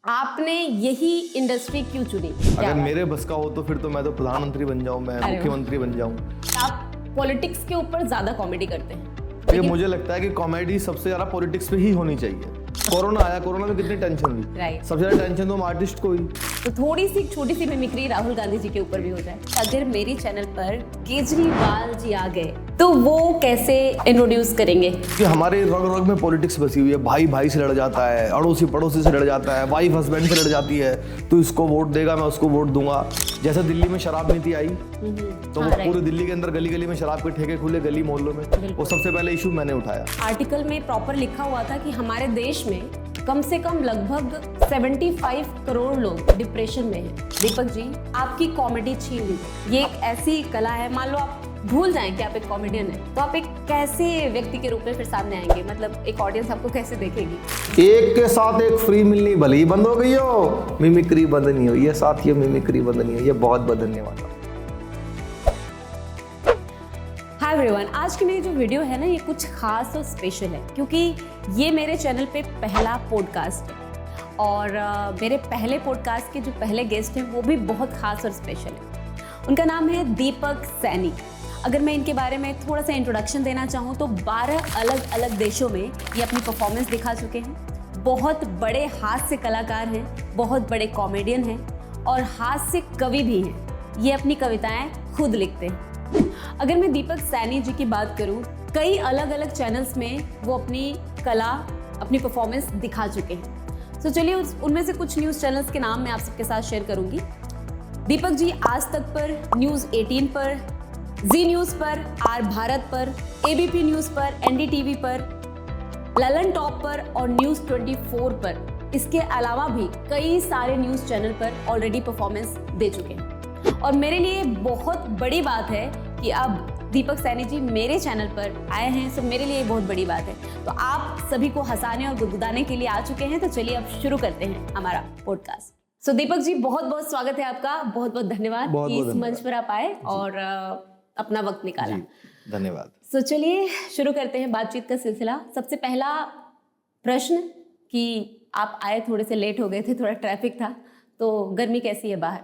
आपने यही इंडस्ट्री क्यों चुनी? अगर मेरे बस का हो तो फिर तो मैं तो प्रधानमंत्री बन जाऊं, मैं मुख्यमंत्री बन जाऊं। आप पॉलिटिक्स के ऊपर ज्यादा कॉमेडी करते हैं। ये मुझे लगता है कि कॉमेडी सबसे ज्यादा पॉलिटिक्स पे ही होनी चाहिए। कोरोना आया, कोरोना में कितनी टेंशन हुई, राइट। सबसे ज्यादा टेंशन तो हम आर्टिस्ट को हुई। तो थोड़ी सी छोटी सी मिमिक्री राहुल गांधी जी के ऊपर भी हो जाए। अगर मेरे चैनल पर केजरीवाल जी आ गए तो वो कैसे इंट्रोड्यूस करेंगे? कि हमारे रग रग में पॉलिटिक्स बसी हुई है। भाई भाई से लड़ जाता है, अड़ोसी पड़ोसी से लड़ जाता है, वाइफ हस्बैंड से लड़ जाती है। तू इसको वोट देगा, मैं उसको वोट दूंगा। जैसे दिल्ली में शराब नीति आई तो वो पूरी दिल्ली के अंदर गली गली में शराब के ठेके खुले, गली मोहल्लों में। वो सबसे पहले इशू मैंने उठाया। आर्टिकल में प्रॉपर लिखा हुआ था कि हमारे देश में कम से कम लगभग 75 करोड़ लोग डिप्रेशन में हैं। दीपक जी, आपकी कॉमेडी छीन ली। ये एक ऐसी कला है, मान लो आप भूल जाएं कि आप एक कॉमेडियन हैं, तो आप एक कैसे व्यक्ति के रूप में फिर सामने आएंगे? मतलब एक ऑडियंस आपको कैसे देखेगी? एक के साथ एक फ्री मिलनी भले ही बंद हो गई हो, मिमिक्री बंद नहीं हुई है। साथ ये मिमिक्री बंद नहीं हुई, ये बहुत बदलने वाला। हाय एवरीवन, आज की मेरी जो वीडियो है ना, ये कुछ खास और स्पेशल है क्योंकि ये मेरे चैनल पे पहला पॉडकास्ट है और मेरे पहले पॉडकास्ट के जो पहले गेस्ट हैं वो भी बहुत खास और स्पेशल है। उनका नाम है दीपक सैनी। अगर मैं इनके बारे में थोड़ा सा इंट्रोडक्शन देना चाहूँ तो 12 अलग अलग देशों में ये अपनी परफॉर्मेंस दिखा चुके हैं। बहुत बड़े हास्य कलाकार हैं, बहुत बड़े कॉमेडियन हैं और हास्य कवि भी हैं। ये अपनी कविताएं खुद लिखते हैं। अगर मैं दीपक सैनी जी की बात करूं, कई अलग अलग चैनल्स में वो अपनी कला, अपनी परफॉर्मेंस दिखा चुके हैं। तो चलिए उनमें से कुछ न्यूज़ चैनल्स के नाम मैं आप सबके साथ शेयर करूंगी। दीपक जी आज तक पर, न्यूज़ 18 पर, जी न्यूज़ पर, आर भारत पर, एबीपी न्यूज़ पर, एनडीटीवी पर, ललन टॉप पर और न्यूज़ 24 पर, इसके अलावा भी कई सारे न्यूज़ चैनल पर ऑलरेडी परफॉर्मेंस दे चुके हैं। और मेरे लिए बहुत बड़ी बात है कि अब दीपक सैनी जी मेरे चैनल पर आए हैं, तो मेरे लिए बहुत बड़ी बात है। तो आप सभी को हंसाने और गुदगुदाने के लिए आ चुके हैं, तो चलिए अब शुरू करते हैं हमारा पॉडकास्ट। सो दीपक जी, बहुत बहुत स्वागत है आपका। बहुत बहुत धन्यवाद कि इस मंच पर आप आए और अपना वक्त निकाला। धन्यवाद। सो चलिए शुरू करते हैं बातचीत का सिलसिला। सबसे पहला प्रश्न कि आप आए थोड़े से लेट हो गए थे, थोड़ा ट्रैफिक था, तो गर्मी कैसी है बाहर?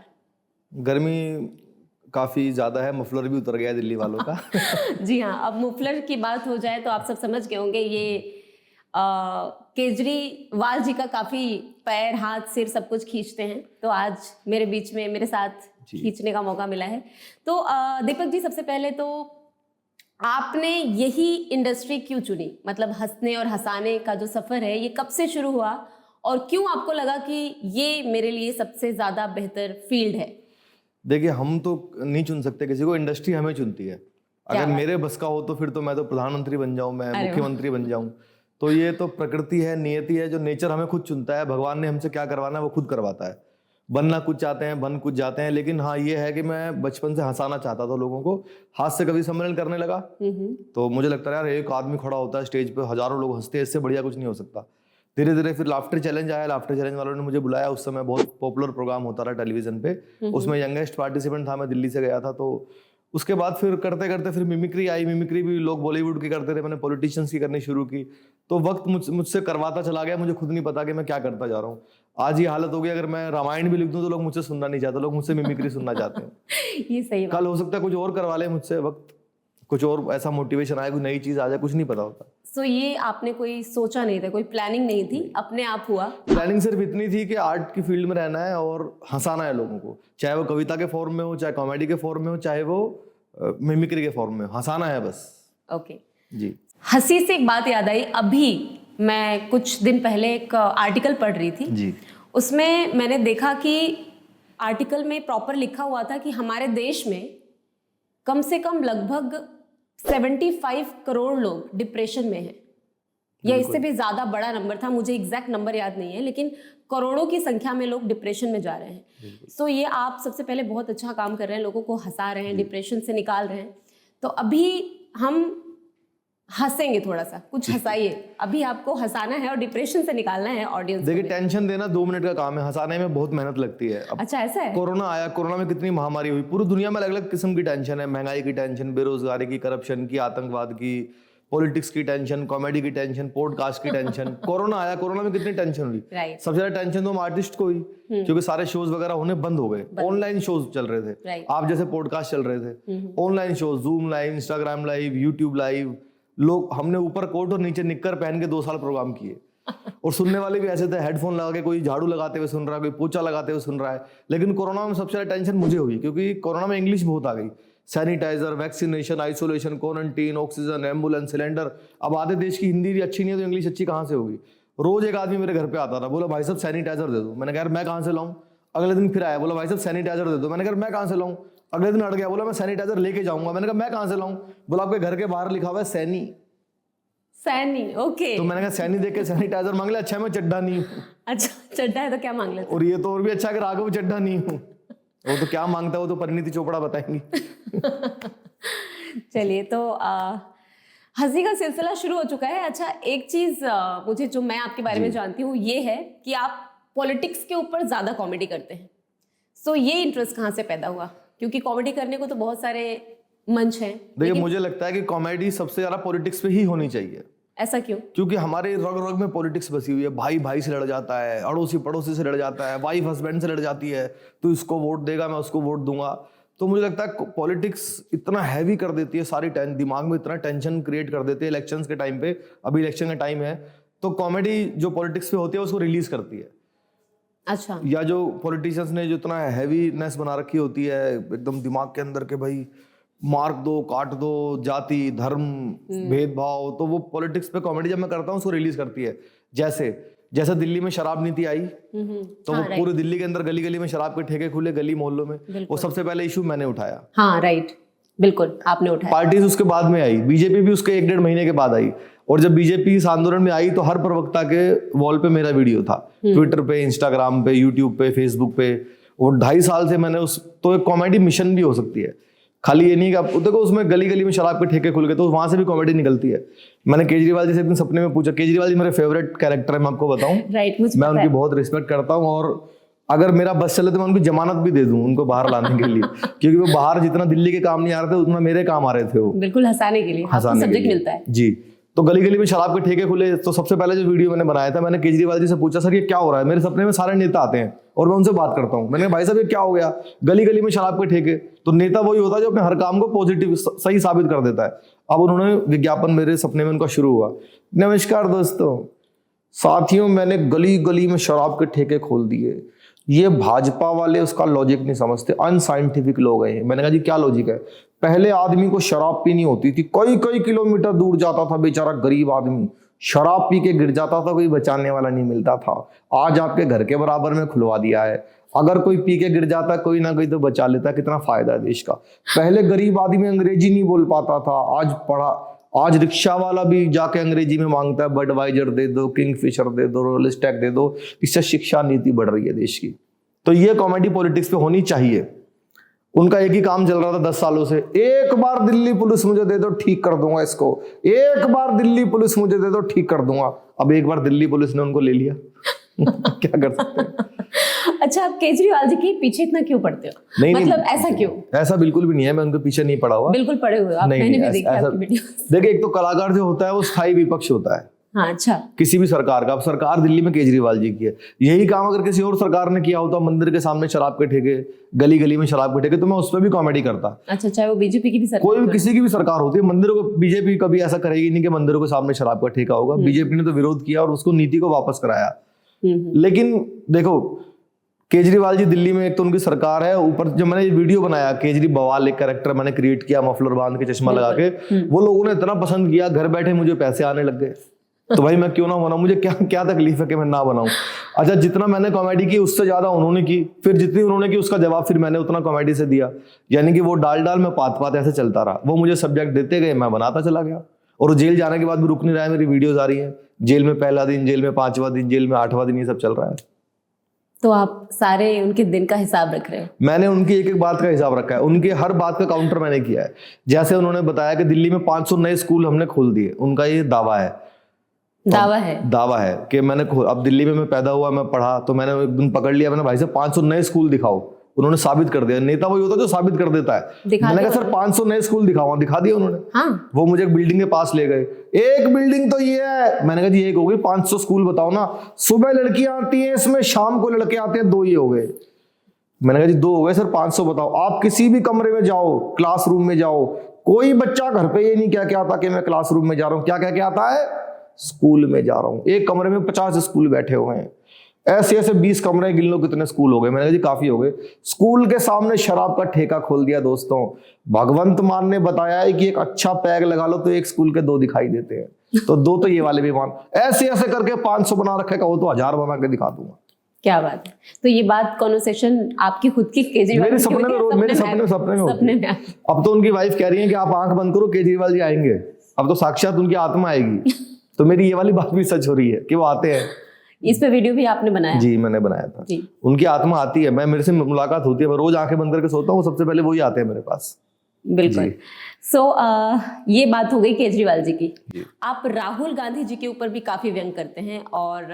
गर्मी काफी ज्यादा है, मफलर भी उतर गया दिल्ली वालों का। जी हाँ, अब मफलर की बात हो जाए तो आप सब समझ गए होंगे, ये केजरीवाल जी का काफी पैर, हाथ, सिर सब कुछ खींचते हैं, तो आज मेरे बीच में मेरे साथ खींचने का मौका मिला है। तो दीपक जी, सबसे पहले तो आपने यही इंडस्ट्री क्यों चुनी? मतलब हंसने और हंसाने का जो सफर है, ये कब से शुरू हुआ और क्यों आपको लगा कि ये मेरे लिए सबसे ज्यादा बेहतर फील्ड है? देखिए, हम तो नहीं चुन सकते किसी को, इंडस्ट्री हमें चुनती है। अगर मेरे बस का हो तो फिर तो मैं तो प्रधानमंत्री बन जाऊं, मैं मुख्यमंत्री बन जाऊं। तो ये तो प्रकृति है, नियति है, जो नेचर हमें खुद चुनता है। भगवान ने हमसे क्या करवाना है वो खुद करवाता है। बनना कुछ चाहते हैं, बन कुछ जाते हैं, लेकिन हाँ ये है कि मैं बचपन से हंसाना चाहता था लोगों को। हाथ से कवि सम्मेलन करने लगा तो मुझे लगता है यार, एक आदमी खड़ा होता है स्टेज पे, हजारों लोग हंसते हैं, इससे बढ़िया कुछ नहीं हो सकता। धीरे धीरे फिर लाफ्टर चैलेंज आया। लाफ्टर चैलेंज वालों ने मुझे बुलाया। उस समय बहुत पॉपुलर प्रोग्राम होता रहा टेलीविजन पे, उसमें यंगेस्ट पार्टिसिपेंट था, मैं दिल्ली से गया था। तो उसके बाद फिर करते करते फिर मिमिक्री आई। मिमिक्री भी लोग बॉलीवुड की करते थे, मैंने पॉलिटिशियंस की करनी शुरू की। तो वक्त मुझसे करवाता चला गया, मुझे खुद नहीं पता कि मैं क्या करता जा रहा हूँ। आज ये हालत हो गई, अगर मैं रामायण भी लिख दूं तो लोग मुझसे सुनना नहीं चाहते, लोग मुझसे मिमिक्री सुनना चाहते हैं। ये सही बात। कल हो सकता है कुछ और करवा ले मुझसे, वक्त कुछ और ऐसा मोटिवेशन आए, कोई नई चीज आ जाए, कुछ नहीं पता होता। सो ये आपने कोई सोचा नहीं था, कोई प्लानिंग नहीं थी, अपने आप हुआ? प्लानिंग सिर्फ इतनी थी कि आर्ट की फील्ड में रहना है और हंसाना है लोगों को, चाहे वो कविता के फॉर्म में हो, चाहे कॉमेडी के फॉर्म में हो, चाहे वो मिमिक्री के फॉर्म में, हंसाना है बस। ओके जी। हंसी से एक बात याद आई। अभी मैं कुछ दिन पहले एक आर्टिकल पढ़ रही थी जी। उसमें मैंने देखा कि आर्टिकल में प्रॉपर लिखा हुआ था कि हमारे देश में कम से कम लगभग 75 करोड़ लोग डिप्रेशन में हैं, या इससे भी ज्यादा बड़ा नंबर था, मुझे एग्जैक्ट नंबर याद नहीं है, लेकिन करोड़ों की संख्या में लोग डिप्रेशन में जा रहे हैं। सो ये आप सबसे पहले बहुत अच्छा काम कर रहे हैं, लोगों को हंसा रहे हैं, डिप्रेशन से निकाल रहे हैं। तो अभी हम हंसेंगे, थोड़ा सा कुछ हंसाइए। अभी आपको हंसाना है और डिप्रेशन से निकालना है ऑडियंस। देखिए, टेंशन देना 2 मिनट का काम है, हंसाने में बहुत मेहनत लगती है। अब अच्छा, ऐसा है? कोरोना आया, कोरोना में कितनी महामारी हुई, पूरी दुनिया में अलग अलग किस्म की टेंशन है। महंगाई की टेंशन, बेरोजगारी की, करप्शन की, आतंकवाद की, पॉलिटिक्स की टेंशन, कॉमेडी की टेंशन, पॉडकास्ट की टेंशन। कोरोना आया, कोरोना में कितनी टेंशन हुई। सबसे ज्यादा टेंशन तो हम आर्टिस्ट को हुई, क्योंकि सारे शोज वगैरह होने बंद हो गए, ऑनलाइन शोज चल रहे थे। आप जैसे पॉडकास्ट चल रहे थे, online shows, zoom live, Instagram live, YouTube live. लोग, हमने ऊपर कोट और नीचे निक्कर पहन के 2 साल प्रोग्राम किए। और सुनने वाले भी ऐसे थे, हेडफोन लगा के, कोई झाड़ू लगाते हुए सुन रहा है, कोई पोछा लगाते हुए सुन रहा है। लेकिन कोरोना में सबसे ज्यादा टेंशन मुझे हुई, क्योंकि कोरोना में इंग्लिश बहुत आ गई। Sanitiser, vaccination, isolation, quarantine, oxygen, ambulance, cylinder. अब आधे देश की हिंदी भी अच्छी नहीं है तो इंग्लिश अच्छी कहाँ से होगी। रोज एक आदमी मेरे घर पे आता था, बोला भाई साहब सैनिटाइजर दे दो। मैंने कहा यार मैं कहाँ से लाऊं। अगले दिन फिर आया, बोला भाई साहब सैनिटाइजर दे दो। मैंने कहा मैं कहाँ से लाऊं। अगले दिन अड़ गया, बोला मैं सैनिटाइजर लेके जाऊंगा। मैंने कहा मैं कहाँ से लाऊं। बोला आपके घर के बाहर लिखा हुआ है सैनी। सैनी, ओके। तो मैंने कहा सैनी देख के सैनिटाइजर मांग लिया। अच्छा मैं चड्ढा नहीं हूँ। अच्छा चड्ढा है तो क्या मांग लेते। और ये तो और भी अच्छा कि राघव चड्ढा नहीं हूँ। वो तो क्या मांगता है वो तो परिणीति चोपड़ा बताएंगी। चलिए, तो हंसी का सिलसिला शुरू हो चुका है। अच्छा, एक चीज मुझे जो मैं आपके बारे में जानती हूँ ये है कि आप पॉलिटिक्स के ऊपर ज्यादा कॉमेडी करते हैं। सो ये इंटरेस्ट कहाँ से पैदा हुआ? क्योंकि कॉमेडी करने को तो बहुत सारे मंच हैं। देखिए मुझे लगता है कि कॉमेडी सबसे ज्यादा पॉलिटिक्स पे ही होनी चाहिए। ऐसा क्यों? क्योंकि हमारे रग रग में पॉलिटिक्स बसी हुई है। भाई भाई से लड़ जाता है, अड़ोसी पड़ोसी से लड़ जाता है, वाइफ हस्बैंड से लड़ जाती है। तू इसको वोट देगा, मैं उसको वोट दूंगा। तो मुझे लगता है पॉलिटिक्स इतना हैवी कर देती है, सारी दिमाग में इतना टेंशन क्रिएट कर देती है इलेक्शंस के टाइम पे। अभी इलेक्शन का टाइम है तो कॉमेडी जो पॉलिटिक्स पे होती है उसको रिलीज करती है। अच्छा। या जो पॉलिटिशियंस ने जो इतना हैवीनेस बना रखी होती है एकदम दिमाग के अंदर के भाई मार दो, काट दो, जाति धर्म भेदभाव, तो वो पॉलिटिक्स पे कॉमेडी जब मैं करता हूँ उसको रिलीज करती है। जैसे दिल्ली में शराब नीति आई तो वो पूरी दिल्ली के अंदर गली गली में शराब के ठेके खुले, गली मोहल्लों में। वो सबसे पहले इशू मैंने उठाया। हाँ राइट, बिल्कुल आपने उठाया। पार्टीज उसके बाद में आई, बीजेपी भी उसके 1-1.5 महीने के बाद आई। और जब बीजेपी इस आंदोलन में आई तो हर प्रवक्ता के वॉल पे मेरा वीडियो था, ट्विटर पे, इंस्टाग्राम पे, यूट्यूब पे, फेसबुक पे। और 2.5 साल से मैंने तो एक कॉमेडी मिशन भी हो सकती है। खाली ये नहीं कि आप देखो उसमें गली गली में शराब के ठेके खुल गए तो वहां से भी कॉमेडी निकलती है। मैंने केजरीवाल जी से एक दिन सपने में पूछा, केजरीवाल जी मेरे फेवरेट कैरेक्टर है, मैं आपको बताऊं। मैं उनकी बहुत रिस्पेक्ट करता हूं और अगर मेरा बस चले तो मैं उनको जमानत भी दे दूं उनको बाहर लाने के लिए। क्योंकि वो बाहर जितना दिल्ली के काम नहीं आ रहे थे उतना मेरे काम आ रहे थे। वो बिल्कुल हंसाने के लिए, सब्जेक्ट मिलता है जी। तो गली गली में शराब के ठेके खुले तो सबसे पहले जो वीडियो मैंने बनाया था, मैंने केजरीवाल जी से पूछा सर ये क्या हो रहा है। मेरे सपने में सारे नेता आते हैं और मैं उनसे बात करता हूँ। मैंने भाई साहब ये क्या हो गया, गली गली में शराब के ठेके। तो नेता वही होता है जो अपने हर काम को पॉजिटिव सही साबित कर देता है। अब उन्होंने विज्ञापन मेरे सपने में उनका शुरू हुआ। नमस्कार दोस्तों, साथियों मैंने गली गली में शराब के ठेके खोल दिए। ये भाजपा वाले उसका लॉजिक नहीं समझते, अनसाइंटिफिक लोग हैं। मैंने कहा जी क्या लॉजिक है? पहले आदमी को शराब पीनी होती थी, कई कई किलोमीटर दूर जाता था बेचारा गरीब आदमी, शराब पी के गिर जाता था, कोई बचाने वाला नहीं मिलता था। आज आपके घर के बराबर में खुलवा दिया है, अगर कोई पी के गिर जाता है कोई ना कोई तो बचा लेता है। कितना फायदा है देश का। पहले गरीब आदमी अंग्रेजी नहीं बोल पाता था, आज रिक्शा वाला भी जाके अंग्रेजी में मांगता है बडवाइजर दे दो, किंगफिशर दे दो, रॉयल स्टैग दे दो। इससे शिक्षा नीति बढ़ रही है देश की। तो ये कॉमेडी पॉलिटिक्स पे होनी चाहिए। उनका एक ही काम चल रहा था 10 सालों से, एक बार दिल्ली पुलिस मुझे दे दो ठीक कर दूंगा इसको, एक बार दिल्ली पुलिस मुझे दे दो ठीक कर दूंगा। अब एक बार दिल्ली पुलिस ने उनको ले लिया। क्या कर सकते हैं। अच्छा, आप केजरीवाल जी के पीछे इतना क्यों पड़ते हो? नहीं, मतलब ऐसा क्यों? ऐसा बिल्कुल भी नहीं है, मैं उनके पीछे नहीं पड़ा हुआ। बिल्कुल पड़े हुए आप, मैंने भी देखा आपकी वीडियो। देखिए एक तो कलाकार जो होता है वो स्थायी विपक्ष होता है। हाँ, अच्छा। किसी भी सरकार का, अब सरकार दिल्ली में केजरीवाल जी की है, यही काम अगर किसी और सरकार ने किया होता, मंदिर के सामने शराब के ठेके, गली गली में शराब के ठेके, तो मैं उस पर भी कॉमेडी करता। अच्छा, चाहे वो बीजेपी की भी सरकार, कोई भी किसी की भी सरकार होती है, मंदिरों को बीजेपी कभी ऐसा करेगी नहीं कि मंदिरों के सामने शराब का ठेका होगा। बीजेपी ने तो विरोध किया और उसको नीति को वापस कराया। लेकिन देखो केजरीवाल जी दिल्ली में एक तो उनकी सरकार है, ऊपर जब मैंने ये वीडियो बनाया केजरी बवाल एक कैरेक्टर मैंने क्रिएट किया मफलर बांध के चश्मा लगा के, वो लोगों ने इतना पसंद किया, घर बैठे मुझे पैसे आने लग गए। तो भाई मैं क्यों ना बनाऊं, मुझे क्या तकलीफ है कि मैं ना बनाऊं। अच्छा, जितना मैंने कॉमेडी की उससे ज्यादा उन्होंने की, फिर जितनी उन्होंने की उसका जवाब फिर मैंने उतना कॉमेडी से दिया। यानी कि वो डाल में पात ऐसे चलता रहा। वो मुझे सब्जेक्ट देते गए, मैं बनाता चला गया। और जेल जाने के बाद भी रुक नहीं रहा है, मेरी वीडियोज आ रही है। जेल में पहला दिन, जेल में 5वां दिन, जेल में 8वां दिन, ये सब चल रहा है। तो आप सारे उनके दिन का हिसाब रख रहे हो? मैंने उनकी एक एक बात का हिसाब रखा है, उनके हर बात का काउंटर मैंने किया है। जैसे उन्होंने बताया कि दिल्ली में 500 नए स्कूल हमने खोल दिए, उनका ये दावा है कि मैंने अब दिल्ली में मैं पैदा हुआ, मैं पढ़ा, तो मैंने एक दिन पकड़ लिया, मैंने भाई साहब 500 नए स्कूल दिखाओ। उन्होंने साबित कर दिया। नेता वही होता है जो साबित कर देता है। मैंने कहा सर 500 नए स्कूल दिखाओ, दिखा दिए उन्होंने। हाँ। वो मुझे एक बिल्डिंग के पास ले गए, एक बिल्डिंग तो ये है। मैंने कहा जी एक हो गई, 500 स्कूल बताओ ना। सुबह लड़कियां आती हैं इसमें, शाम को लड़के आते हैं, 2 ही हो गए। मैंने कहा जी 2 हो गए सर, 500 बताओ। आप किसी भी कमरे में जाओ, क्लासरूम में जाओ, कोई बच्चा घर पे ये नहीं क्या क्या आता कि मैं क्लासरूम में जा रहा हूं, क्या क्या क्या आता है, स्कूल में जा रहा हूं। एक कमरे में 50 स्कूल बैठे हुए हैं, ऐसे ऐसे 20 कमरे गिन लो कितने स्कूल हो गए। मैंने कहा जी काफी हो गए। स्कूल के सामने शराब का ठेका खोल दिया दोस्तों। भगवंत मान ने बताया है कि एक अच्छा पैग लगा लो तो एक स्कूल के 2 दिखाई देते हैं, तो 2 तो ये वाले भी मान। ऐसे ऐसे करके 500 बना रखे, कहो तो 1000 बना के दिखा दूंगा। क्या बात है। तो ये बात कॉन्वर्सेशन आपकी खुद की केजरीवाल मेरे सपने में अब तो उनकी वाइफ कह रही है कि आप आंख बंद करो, केजरीवाल जी आएंगे। अब तो साक्षात उनकी आत्मा आएगी। तो मेरी ये वाली बात भी सच हो रही है कि वो आते हैं। इस पे वीडियो भी आपने बनाया? जी मैंने बनाया था जी। उनकी आत्मा आती है, मेरे से मुलाकात होती है, मैं रोज आंखें बंद करके सोता हूँ, सबसे पहले वही आते हैं मेरे पास। बिल्कुल। सो ये बात हो गई केजरीवाल जी की। आप राहुल गांधी जी के ऊपर भी काफी व्यंग करते हैं और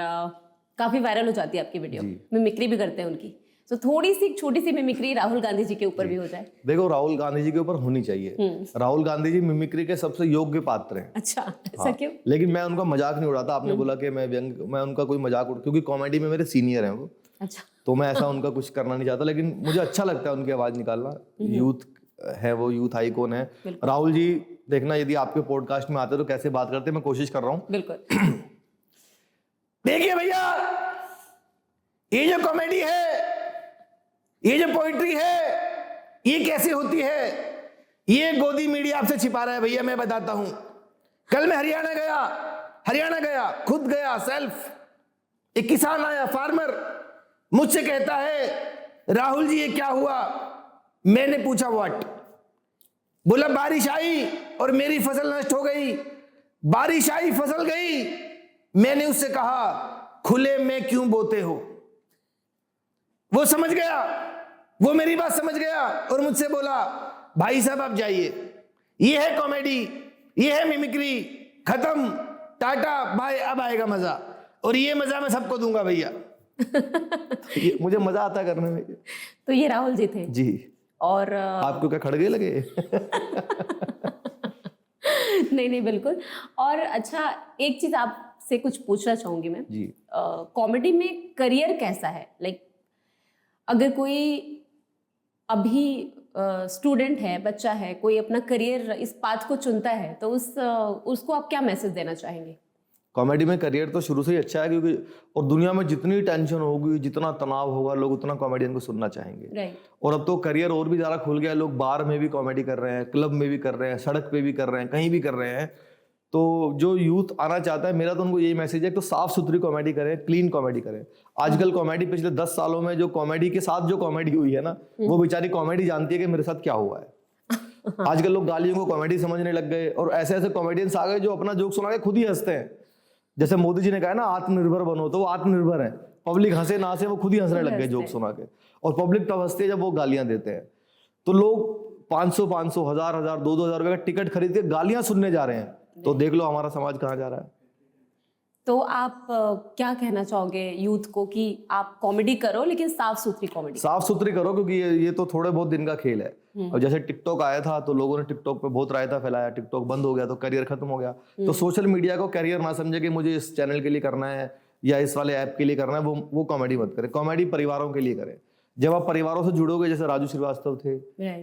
काफी वायरल हो जाती है आपकी वीडियो, मिमिक्री भी करते हैं उनकी। तो थोड़ी सी छोटी सी मिमिक्री राहुल गांधी जी के ऊपर भी हो जाए। देखो राहुल गांधी जी के ऊपर होनी चाहिए। राहुल गांधी जी मिमिक्री के सबसे योग्य पात्र हैं। अच्छा, ऐसा क्यों? लेकिन मैं उनका मजाक नहीं उड़ाता। आपने बोला कि मैं उनका कोई मजाक क्योंकि कॉमेडी में मेरे सीनियर हैं वो। अच्छा। तो मैं ऐसा उनका कुछ करना नहीं चाहता, लेकिन मुझे अच्छा लगता है उनकी आवाज निकालना। यूथ है वो, यूथ आइकॉन है राहुल जी। देखना यदि आपके पॉडकास्ट में आते तो कैसे बात करते, मैं कोशिश कर रहा हूँ। बिल्कुल। देखिए भैया, ये जो कॉमेडी है, ये जो पोइट्री है, ये कैसे होती है, ये गोदी मीडिया आपसे छिपा रहा है भैया। मैं बताता हूं। कल मैं हरियाणा गया, खुद गया सेल्फ। एक किसान आया, फार्मर, मुझसे कहता है राहुल जी ये क्या हुआ। मैंने पूछा व्हाट। बोला बारिश आई और मेरी फसल नष्ट हो गई। बारिश आई, फसल गई। मैंने उससे कहा खुले में क्यों बोते हो। वो समझ गया, वो मेरी बात समझ गया और मुझसे बोला भाई साहब आप जाइए। ये है कॉमेडी, ये है मिमिक्री, खत्म, टाटा बाय, अब आएगा मजा। और ये मजा मैं सबको दूंगा भैया। मुझे मजा आता है करने में। तो ये राहुल जी थे जी। और आपको क्या खड़गे लगे? नहीं बिल्कुल। और अच्छा, एक चीज आपसे कुछ पूछना चाहूंगी मैं जी। कॉमेडी में करियर कैसा है? लाइक अगर कोई अभी स्टूडेंट है, बच्चा है, कोई अपना करियर इस पाथ को चुनता है, तो उसको आप क्या मैसेज देना चाहेंगे? कॉमेडी में करियर तो शुरू से ही अच्छा है, क्योंकि और दुनिया में जितनी टेंशन होगी, जितना तनाव होगा, लोग उतना कॉमेडियन को सुनना चाहेंगे। और अब तो करियर और भी ज़्यादा खुल गया है। लोग बार में भी कॉमेडी कर रहे हैं, क्लब में भी कर रहे हैं, सड़क पे भी कर रहे हैं, कहीं भी कर रहे हैं। तो जो यूथ आना चाहता है, मेरा तो उनको यही मैसेज है कि तो साफ सुथरी कॉमेडी करें, क्लीन कॉमेडी करें। आजकल कॉमेडी पिछले 10 सालों में जो कॉमेडी के साथ जो कॉमेडी हुई है ना, वो बेचारी कॉमेडी जानती है कि मेरे साथ क्या हुआ है। आजकल लोग गालियों को कॉमेडी समझने लग गए और ऐसे ऐसे कॉमेडियंस आ गए जो अपना जोक सुना के खुद ही हंसते हैं। जैसे मोदी जी ने कहा ना आत्मनिर्भर बनो, तो वो आत्मनिर्भर है। पब्लिक हंसे ना हंसे वो खुद ही हंसने लग गए जोक सुना के। और पब्लिक तब हंसती है जब वो गालियां देते हैं। तो लोग 500 1000 2,000 रुपए का टिकट खरीद के गालियां सुनने जा रहे हैं। तो देख लो हमारा समाज कहाँ जा रहा है। तो आप क्या कहना चाहोगे यूथ को कि आप कॉमेडी करो, लेकिन साफ सुथरी कॉमेडी, साफ सुथरी करो, क्योंकि ये तो थोड़े बहुत दिन का खेल है। अब जैसे टिकटॉक आया था तो लोगों ने टिकटॉक पे बहुत रायता फैलाया, टिकटॉक बंद हो गया तो करियर खत्म हो गया। तो सोशल मीडिया को करियर ना समझे कि मुझे इस चैनल के लिए करना है या इस वाले ऐप के लिए करना है, वो कॉमेडी मत करें। कॉमेडी परिवारों के लिए करें। जब आप परिवारों से जुड़ोगे, जैसे राजू श्रीवास्तव थे,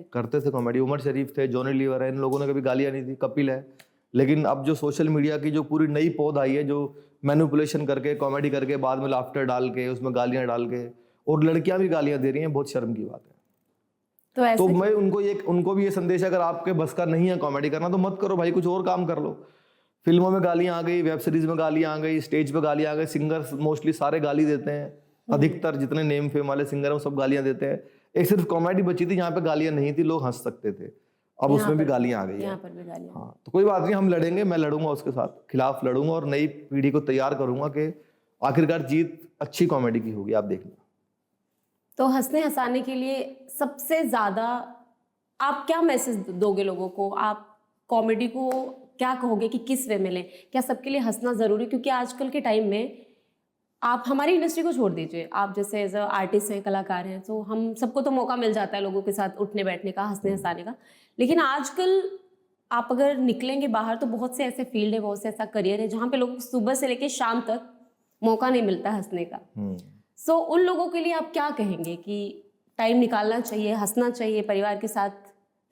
करते थे कॉमेडी, उमर शरीफ थे, जॉनी लीवर है, इन लोगों ने कभी गालियां नहीं दी, कपिल है। लेकिन अब जो सोशल मीडिया की जो पूरी नई पौध आई है, जो मैनिपुलेशन करके कॉमेडी करके बाद में लाफ्टर डाल के उसमें गालियां डाल के, और लड़कियां भी गालियां दे रही हैं, बहुत शर्म की बात है। तो मैं उनको भी ये संदेश है, अगर आपके बस का नहीं है कॉमेडी करना तो मत करो भाई, कुछ और काम कर लो। फिल्मों में गालियां आ गई, वेब सीरीज में गालियां आ गई, स्टेज पे गालियां आ गई, सिंगर्स मोस्टली सारे गाली देते हैं। अधिकतर जितने नेम फेम वाले सिंगर हैं वो सब गालियां देते हैं। एक सिर्फ कॉमेडी बची थी जहाँ पे गालियां नहीं थी, लोग हंस सकते थे, अब उसमें भी गालियां आ गई है। हाँ, तो कोई बात नहीं, हम लड़ेंगे, मैं लड़ूंगा उसके साथ, खिलाफ लड़ूंगा और नई पीढ़ी को तैयार करूंगा कि आखिरकार जीत अच्छी कॉमेडी की होगी, आप देखना। तो हंसने हंसाने के लिए सबसे ज्यादा आप क्या मैसेज दोगे लोगों को? आप कॉमेडी को क्या कहोगे कि किस वे में लें? क्या सबके लिए हंसना जरूरी? क्योंकि आजकल के टाइम में आप हमारी इंडस्ट्री को छोड़ दीजिए, आप जैसे एज अ आर्टिस्ट हैं, कलाकार हैं, तो हम सबको तो मौका मिल जाता है लोगों के साथ उठने बैठने का, हंसने हंसाने का। लेकिन आजकल आप अगर निकलेंगे बाहर तो बहुत से ऐसे फील्ड है, बहुत से ऐसा करियर है जहाँ पे लोगों को सुबह से लेकर शाम तक मौका नहीं मिलता हंसने का। सो उन लोगों के लिए आप क्या कहेंगे कि टाइम निकालना चाहिए, हंसना चाहिए परिवार के साथ,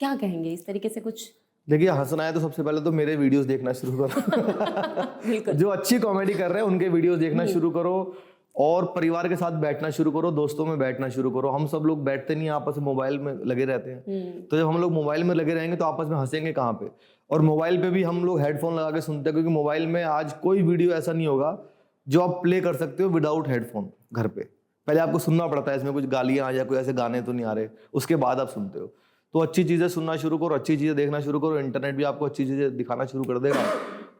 क्या कहेंगे इस तरीके से कुछ? देखिए, हंसना है तो सबसे पहले तो मेरे वीडियोस देखना शुरू करो। जो अच्छी कॉमेडी कर रहे हैं उनके वीडियोस देखना शुरू करो, और परिवार के साथ बैठना शुरू करो, दोस्तों में बैठना शुरू करो। हम सब लोग बैठते नहीं, आपस में मोबाइल में लगे रहते हैं। तो जब हम लोग मोबाइल में लगे रहेंगे तो आपस में हंसेंगे कहाँ पे? और मोबाइल पे भी हम लोग हेडफोन लगा के सुनते हैं, क्योंकि मोबाइल में आज कोई वीडियो ऐसा नहीं होगा जो आप प्ले कर सकते हो विदाउट हेडफोन घर पे। पहले आपको सुनना पड़ता है, इसमें कुछ गालियाँ आ जाए, कोई ऐसे गाने तो नहीं आ रहे, उसके बाद आप सुनते हो। तो अच्छी चीज़ें सुनना शुरू करो, अच्छी चीज़ें देखना शुरू करो। इंटरनेट भी आपको अच्छी चीज़ें दिखाना शुरू कर देगा।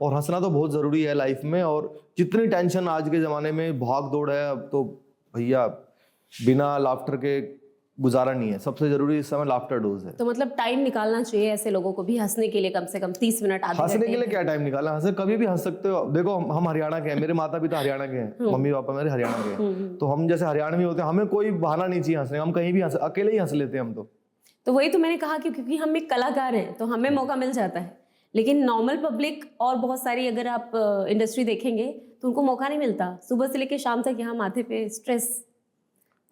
और हंसना तो बहुत ज़रूरी है लाइफ में। और जितनी टेंशन आज के ज़माने में भाग दौड़ है, अब तो भैया बिना लाफ्टर के गुजारा नहीं है। सबसे ज़रूरी इस समय लाफ्टर डोज है। तो मतलब टाइम निकालना चाहिए ऐसे लोगों को भी हंसने के लिए, कम से कम 30 मिनट, आधे हंसने घंटे। के लिए क्या टाइम निकालना? हंसे कभी भी हंस सकते हो। देखो, हम हरियाणा के हैं, मेरे माता पिता हरियाणा के हैं, मम्मी पापा मेरे हरियाणा के हैं। तो हम जैसे हरियाणवी होते हैं, हमें कोई बहाना नहीं चाहिए हंसने, हम कहीं भी अकेले ही हंस लेते हैं हम तो वही तो मैंने कहा कि क्योंकि हम एक कलाकार हैं तो हमें मौका मिल जाता है। लेकिन नॉर्मल पब्लिक और बहुत सारी अगर आप इंडस्ट्री देखेंगे तो उनको मौका नहीं मिलता। सुबह से लेकर शाम तक यहाँ माथे पे स्ट्रेस,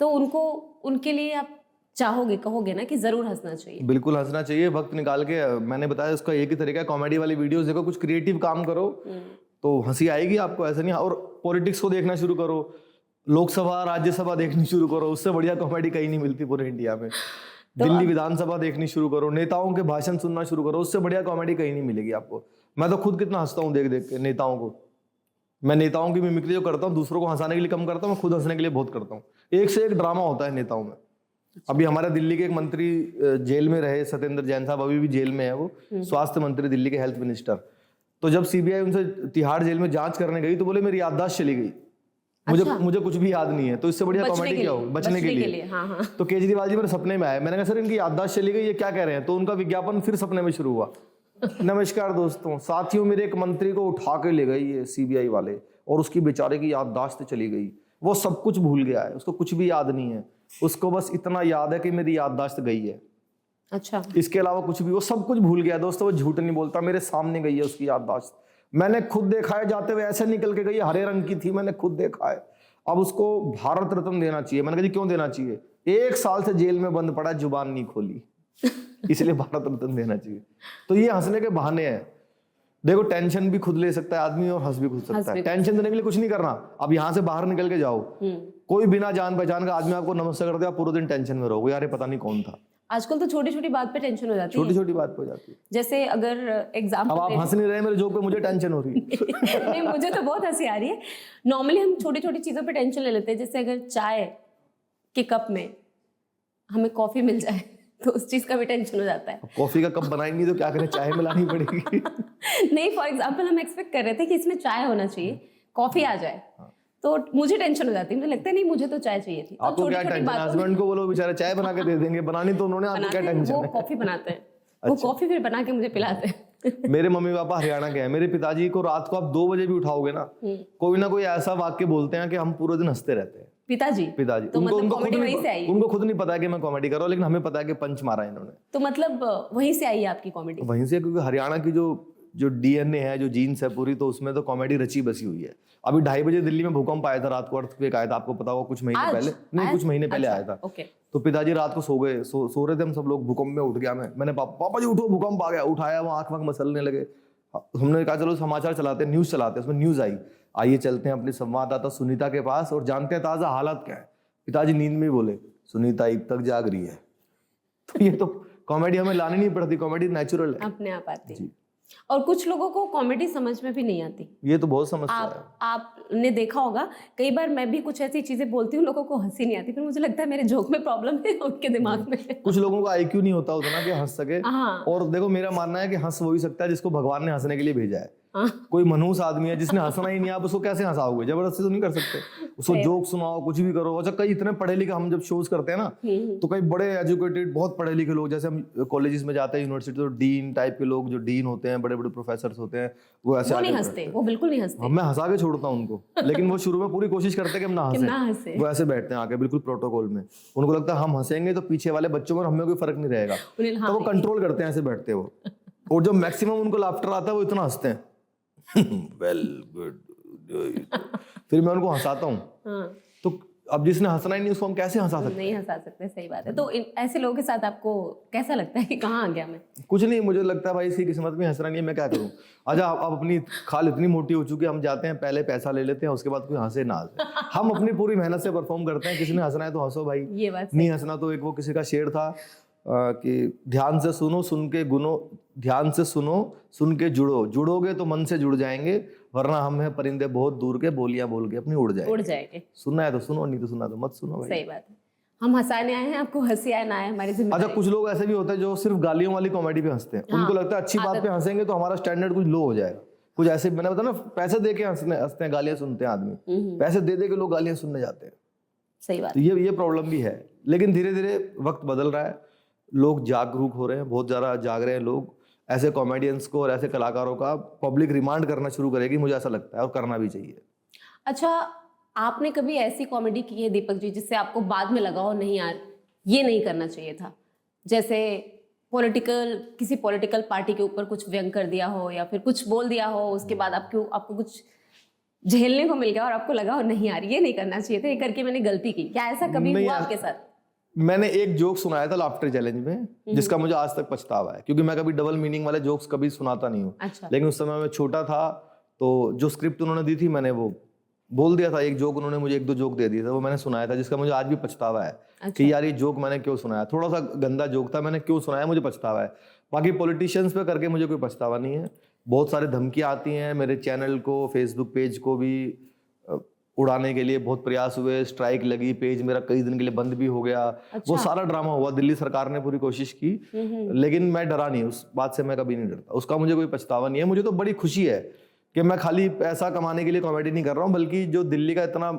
तो उनके लिए आप चाहोगे, कहोगे ना कि जरूर हंसना चाहिए? बिल्कुल हंसना चाहिए, वक्त निकाल के। मैंने बताया उसका एक ही तरीका है, कॉमेडी वाली वीडियोस देखो, कुछ क्रिएटिव काम करो तो हंसी आएगी आपको, ऐसा नहीं। और पॉलिटिक्स को देखना शुरू करो, लोकसभा राज्यसभा देखनी शुरू करो, उससे बढ़िया कॉमेडी कहीं नहीं मिलती पूरे इंडिया में। दिल्ली विधानसभा देखनी शुरू करो, नेताओं के भाषण सुनना शुरू करो, उससे बढ़िया कॉमेडी कहीं नहीं मिलेगी आपको। मैं तो खुद कितना हंसता हूँ देख देख के नेताओं को। मैं नेताओं की मिमिक्री जो करता हूँ, दूसरों को हंसाने के लिए कम करता हूँ, मैं खुद हंसने के लिए बहुत करता हूँ। एक से एक ड्रामा होता है नेताओं में। अभी हमारे दिल्ली के एक मंत्री जेल में रहे, सत्येंद्र जैन साहब, अभी भी जेल में है वो, स्वास्थ्य मंत्री दिल्ली के, हेल्थ मिनिस्टर। तो जब सीबीआई उनसे तिहाड़ जेल में जांच करने गई तो बोले मेरी याददाश्त चली गई, मुझे कुछ भी याद नहीं है। तो इससे बढ़िया कॉमेडी क्या हो? बचने के लिए। हाँ। तो केजरीवाल जी मेरे सपने में आए, मैंने कहा सर इनकी याददाश्त चली गई, ये क्या कह रहे हैं? तो उनका विज्ञापन फिर सपने में शुरू हुआ। नमस्कार दोस्तों, साथियों, मेरे एक मंत्री को उठा के ले गई ये सीबीआई वाले, और उसकी बेचारे की याददाश्त चली गई। वो सब कुछ भूल गया है, उसको कुछ भी याद नहीं है, उसको बस इतना याद है कि मेरी याददाश्त गई है। अच्छा, इसके अलावा कुछ भी, वो सब कुछ भूल गया दोस्तों। वो झूठ नहीं बोलता, मेरे सामने गई है उसकी याददाश्त। मैंने खुद देखा है, जाते हुए ऐसे निकल के गई, हरे रंग की थी, मैंने खुद देखा है। अब उसको भारत रत्न देना चाहिए। मैंने कहा जी क्यों देना चाहिए? 1 साल से जेल में बंद पड़ा, जुबान नहीं खोली, इसलिए भारत रत्न देना चाहिए। तो ये हंसने के बहाने हैं। देखो, टेंशन भी खुद ले सकता है आदमी और हंस भी खुद सकता है। टेंशन देने के लिए कुछ नहीं करना। अब यहाँ से बाहर निकल के जाओ, कोई बिना जान पहचान का आदमी आपको नमस्ते कर दे, आप पूरे दिन टेंशन में रहोगे, यार ये पता नहीं कौन था। आजकल तो छोटी छोटी बात पे टेंशन हो जाती है। छोटी छोटी बात पे हो जाती है। जैसे अगर एग्जाम, अब आप हंस नहीं रहे मेरे जोक पे, मुझे टेंशन हो रही है। नहीं, मुझे तो बहुत हंसी आ रही है। नॉर्मली हम छोटी छोटी चीजों पे टेंशन ले लेते हैं। जैसे अगर चाय के कप में हमें कॉफी मिल जाए तो उस चीज का भी टेंशन हो जाता है। कॉफी का कप बनाएंगे तो क्या करें, चाय मिलानी पड़ेगी। नहीं, फॉर एग्जाम्पल हम एक्सपेक्ट कर रहे थे कि इसमें चाय होना चाहिए, कॉफी आ जाए तो मुझे टेंशन हो जाती है। मुझे लगता है नहीं, मुझे तो चाय चाहिए थी। आपको क्या टेंशन? हस्बैंड को बोलो, बेचारे चाय बना के दे देंगे, बनानी तो उन्होंने, आपको क्या टेंशन है? वो कॉफी बनाते हैं, वो कॉफी फिर बना के मुझे पिलाते हैं। मेरे मम्मी पापा हरियाणा के हैं। मेरे पिताजी को रात को आप 2 बजे भी उठाओगे ना, कोई ना कोई ऐसा वाक्य बोलते हैं कि हम पूरे दिन हंसते रहते हैं। पिताजी तो मतलब कॉमेडी वहीं से आई है? उनको खुद नहीं पता है कि मैं कॉमेडी कर रहा हूँ, लेकिन हमें पता है कि पंच मारा है इन्होंने। तो मतलब वहीं से आई है आपकी कॉमेडी? वहीं से, क्योंकि हरियाणा की जो डीएनए है, जो जीन्स है पूरी, तो उसमें तो कॉमेडी रची बसी हुई है। अभी 2:30 बजे दिल्ली में भूकंप आया था, रात को अर्थक्वेक आया था, आपको पता होगा, कुछ महीने पहले। नहीं, कुछ महीने पहले आया था। तो पिताजी रात को सो गए, सो रहे थे हम सब लोग, भूकंप में उठ गया मैंने पापा जी उठो, भूकंप आ गया। उठाया, वो आंख मसलने लगे। हमने कहा चलो समाचार चलाते हैं, न्यूज चलाते हैं। उसमें न्यूज आई, आइए चलते हैं अपनी संवाददाता सुनीता के पास और जानते हैं ताजा हालात क्या है। पिताजी नींद में बोले, सुनीता अब तक जाग रही है। तो ये तो कॉमेडी हमें लानी नहीं पड़ती, कॉमेडी नेचुरल है, अपने आप आती है। और कुछ लोगों को कॉमेडी समझ में भी नहीं आती। ये तो बहुत समस्या है। आपने देखा होगा, कई बार मैं भी कुछ ऐसी चीजें बोलती हूँ, लोगों को हंसी नहीं आती, फिर मुझे लगता है मेरे जोक में प्रॉब्लम है, उनके दिमाग में। कुछ लोगों का IQ नहीं होता उतना कि हंस सके। और देखो, मेरा मानना है कि हंस वही सकता है जिसको भगवान ने हंसने के लिए भेजा है। कोई मनहूस आदमी है जिसने हंसना ही नहीं, आप उसको कैसे हंसाओगे? जबरदस्ती तो नहीं कर सकते उसको, जोक सुनाओ, कुछ भी करो। अच्छा, कई इतने पढ़े लिखे, हम जब शोज करते हैं ना तो कई बड़े एजुकेटेड, बहुत पढ़े लिखे लोग, जैसे हम कॉलेजेस में जाते हैं, यूनिवर्सिटी, तो डीन टाइप के लोग, जो डीन होते हैं, बड़े बड़े प्रोफेसर होते हैं, वो ऐसे नहीं हंसते, वो बिल्कुल नहीं हंसते। मैं हंसा के छोड़ता हूँ उनको, लेकिन वो शुरू में पूरी कोशिश करते हैं कि हम ना हंसे। वो ऐसे बैठते हैं आके बिल्कुल प्रोटोकॉल में, उनको लगता है हम हंसेंगे तो पीछे वाले बच्चों में हमें कोई फर्क नहीं रहेगा, तो वो कंट्रोल करते हैं, ऐसे बैठते हैं वो। और जो मैक्सिमम उनको लाफ्टर आता है वो इतना हंसते हैं वेल गुड, फिर मैं उनको हंसाता हूँ। तो अब जिसने हंसना ही नहीं उसको हम कैसे हंसा सकते? नहीं हंसा सकते, सही बात है। तो ऐसे लोगों के साथ आपको कैसा लगता है कि कहाँ आ गया मैं? कुछ नहीं, मुझे लगता है भाई इसकी किस्मत में हंसना नहीं है, मैं क्या करूँ? अच्छा, अब अपनी खाल इतनी मोटी हो चुकी है, हम जाते हैं पहले पैसा ले लेते हैं, उसके बाद कोई हंसे ना हंसे। हम अपनी पूरी मेहनत से परफॉर्म करते हैं, किसी ने हंसना है तो हंसो भाई, ये बात नहीं हंसना तो एक वो किसी का शेर था कि ध्यान से सुनो सुन के गुनो, ध्यान से सुनो सुन के जुड़ो, जुड़ोगे तो मन से जुड़ जाएंगे, वरना हम हैं परिंदे बहुत दूर के, बोलियां बोल के अपनी उड़ जाएंगे। सुनना है तो सुनो, नहीं तो सुनना तो मत सुनो भाई। सही बात है। हम हंसाने आए हैं, आपको हंसी आए ना आए हमारी जिम्मेदारी। अच्छा, कुछ लोग ऐसे भी होते हैं जो सिर्फ गालियों वाली कॉमेडी पे हंसते हैं। उनको लगता है अच्छी बात पे हंसेंगे तो हमारा स्टैंडर्ड कुछ लो हो जाएगा। कुछ ऐसे, मैंने बताया ना, पैसे दे के हंसते हैं, गालियां सुनते हैं आदमी, पैसे दे दे के लोग गालियां सुनने जाते हैं। सही बात। तो ये प्रॉब्लम भी है, लेकिन धीरे धीरे वक्त बदल रहा है, लोग जागरूक हो रहे हैं, बहुत ज़्यादा जाग रहे हैं लोग। ऐसे कॉमेडियंस को और ऐसे कलाकारों का पब्लिक रिमांड करना शुरू करेगी, मुझे ऐसा लगता है, और करना भी चाहिए। अच्छा, आपने कभी ऐसी कॉमेडी की है दीपक जी जिससे आपको बाद में लगा हो नहीं यार ये नहीं करना चाहिए था? जैसे किसी पॉलिटिकल पार्टी के ऊपर कुछ व्यंग कर दिया हो या फिर कुछ बोल दिया हो, उसके बाद आपको कुछ झेलने को मिल गया और आपको लगा हो नहीं यार ये नहीं करना चाहिए था, ये करके मैंने गलती की। क्या ऐसा कभी हुआ आपके साथ? मैंने एक जोक सुनाया था लाफ्टर चैलेंज में, जिसका मुझे आज तक पछतावा है, क्योंकि मैं कभी डबल मीनिंग वाले जोक्स कभी सुनाता नहीं हूँ। अच्छा। लेकिन उस समय मैं छोटा था, तो जो स्क्रिप्ट उन्होंने दी थी मैंने वो बोल दिया था। एक जोक उन्होंने मुझे 1-2 जोक दे दिए थे, वो मैंने सुनाया था, जिसका मुझे आज भी पछतावा है। अच्छा। कि यार ये जोक मैंने क्यों सुनाया, थोड़ा सा गंदा जोक था, मैंने क्यों सुनाया, मुझे पछतावा है। बाकी पॉलिटिशियंस पे करके मुझे कोई पछतावा नहीं है। बहुत सारे धमकियाँ आती हैं, मेरे चैनल को, फेसबुक पेज को भी उड़ाने के लिए बहुत प्रयास हुए, स्ट्राइक लगी, पेज मेरा कई दिन के लिए बंद भी हो गया। अच्छा। वो सारा ड्रामा हुआ, दिल्ली सरकार ने पूरी कोशिश की, लेकिन मैं डरा नहीं, उस बात से मैं कभी नहीं डरता, उसका मुझे कोई पछतावा नहीं है। मुझे तो बड़ी खुशी है कि मैं खाली पैसा कमाने के लिए कॉमेडी नहीं कर रहा हूँ, बल्कि जो दिल्ली का इतना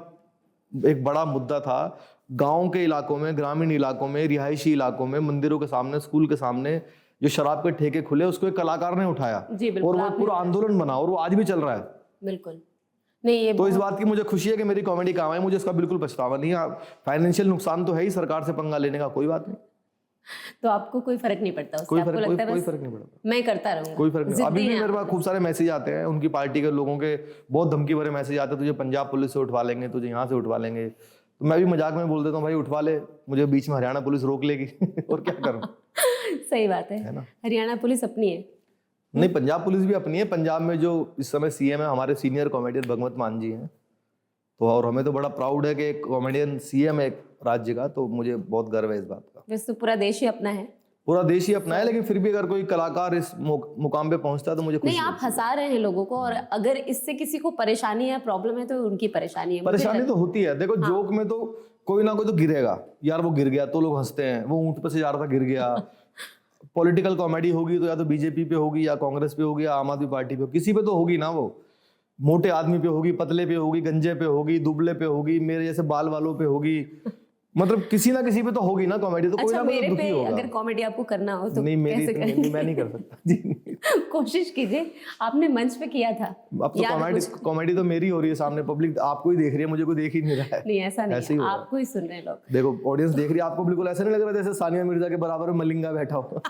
एक बड़ा मुद्दा था, गाँव के इलाकों में, ग्रामीण इलाकों में, रिहायशी इलाकों में, मंदिरों के सामने, स्कूल के सामने जो शराब के ठेके खुले, उसको एक कलाकार ने उठाया और वो पूरा आंदोलन बना, और वो आज भी चल रहा है। बिल्कुल नहीं, ये तो इस बात की मुझे खुशी है कि मेरी कॉमेडी काम है, मुझे इसका बिल्कुल पछतावा नहीं है। फाइनेंशियल नुकसान तो है ही, सरकार से पंगा लेने का कोई बात नहीं। तो आपको कोई फर्क नहीं पड़ता उससे? कोई फर्क नहीं पड़ता, मैं करता रहूंगा, कोई फर्क नहीं। अभी भी मेरे पास खूब सारे मैसेज आते हैं, उनकी पार्टी के लोगों के बहुत धमकी भरे मैसेज आते हैं, तुझे पंजाब पुलिस से उठवा लेंगे, तुझे यहाँ से उठवा लेंगे। तो मैं भी मजाक में बोल देता हूँ, भाई उठवा ले, मुझे बीच में हरियाणा पुलिस रोक लेगी और क्या करूँ। सही बात है ना, हरियाणा पुलिस अपनी है। नहीं, पंजाब पुलिस भी अपनी है। पंजाब में जो इस समय सीएम है, हमारे सीनियर कॉमेडियन भगवंत मान जी हैं, तो और हमें तो बड़ा प्राउड है कि एक कॉमेडियन सीएम है एक राज्य का, तो मुझे बहुत गर्व है इस बात का। वैसे तो पूरा देश ही अपना है, पूरा देश ही अपना है, लेकिन फिर भी अगर कोई कलाकार इस मुकाम पे पहुंचता है तो मुझे खुशी नहीं। आप हंसा रहे हैं लोगों को, और अगर इससे किसी को परेशानी है, प्रॉब्लम है, तो उनकी परेशानी है। परेशानी तो होती है, देखो हाँ। जोक में तो कोई ना कोई तो गिरेगा, यार वो गिर गया तो लोग हंसते हैं, वो ऊंट पे से जा रहा था गिर गया। पॉलिटिकल कॉमेडी होगी तो या तो बीजेपी पे होगी, या कांग्रेस पे होगी, या आम आदमी पार्टी पे, किसी पे तो होगी ना। वो मोटे आदमी पे होगी, पतले पे होगी, गंजे पे होगी, दुबले पे होगी, मेरे जैसे बाल वालों पे होगी, मतलब किसी ना किसी पे तो होगी ना कॉमेडी। तो कोई ना कोई दुखी होगा। अगर कॉमेडी आपको करना हो तो नहीं, मैं नहीं कर सकता जी। कोशिश कीजिए, आपने मंच पे किया था। अब तो कॉमेडी तो मेरी हो रही है सामने, पब्लिक आपको ही देख रही है, मुझे कोई देख ही नहीं रहा है। नहीं, ऐसा नहीं, आपको ही सुन रहे हैं लोग। देखो ऑडियंस देख रही है, आपको बिल्कुल ऐसा नहीं लग रहा जैसे सानिया मिर्जा के बराबर में मलिंगा बैठा हो।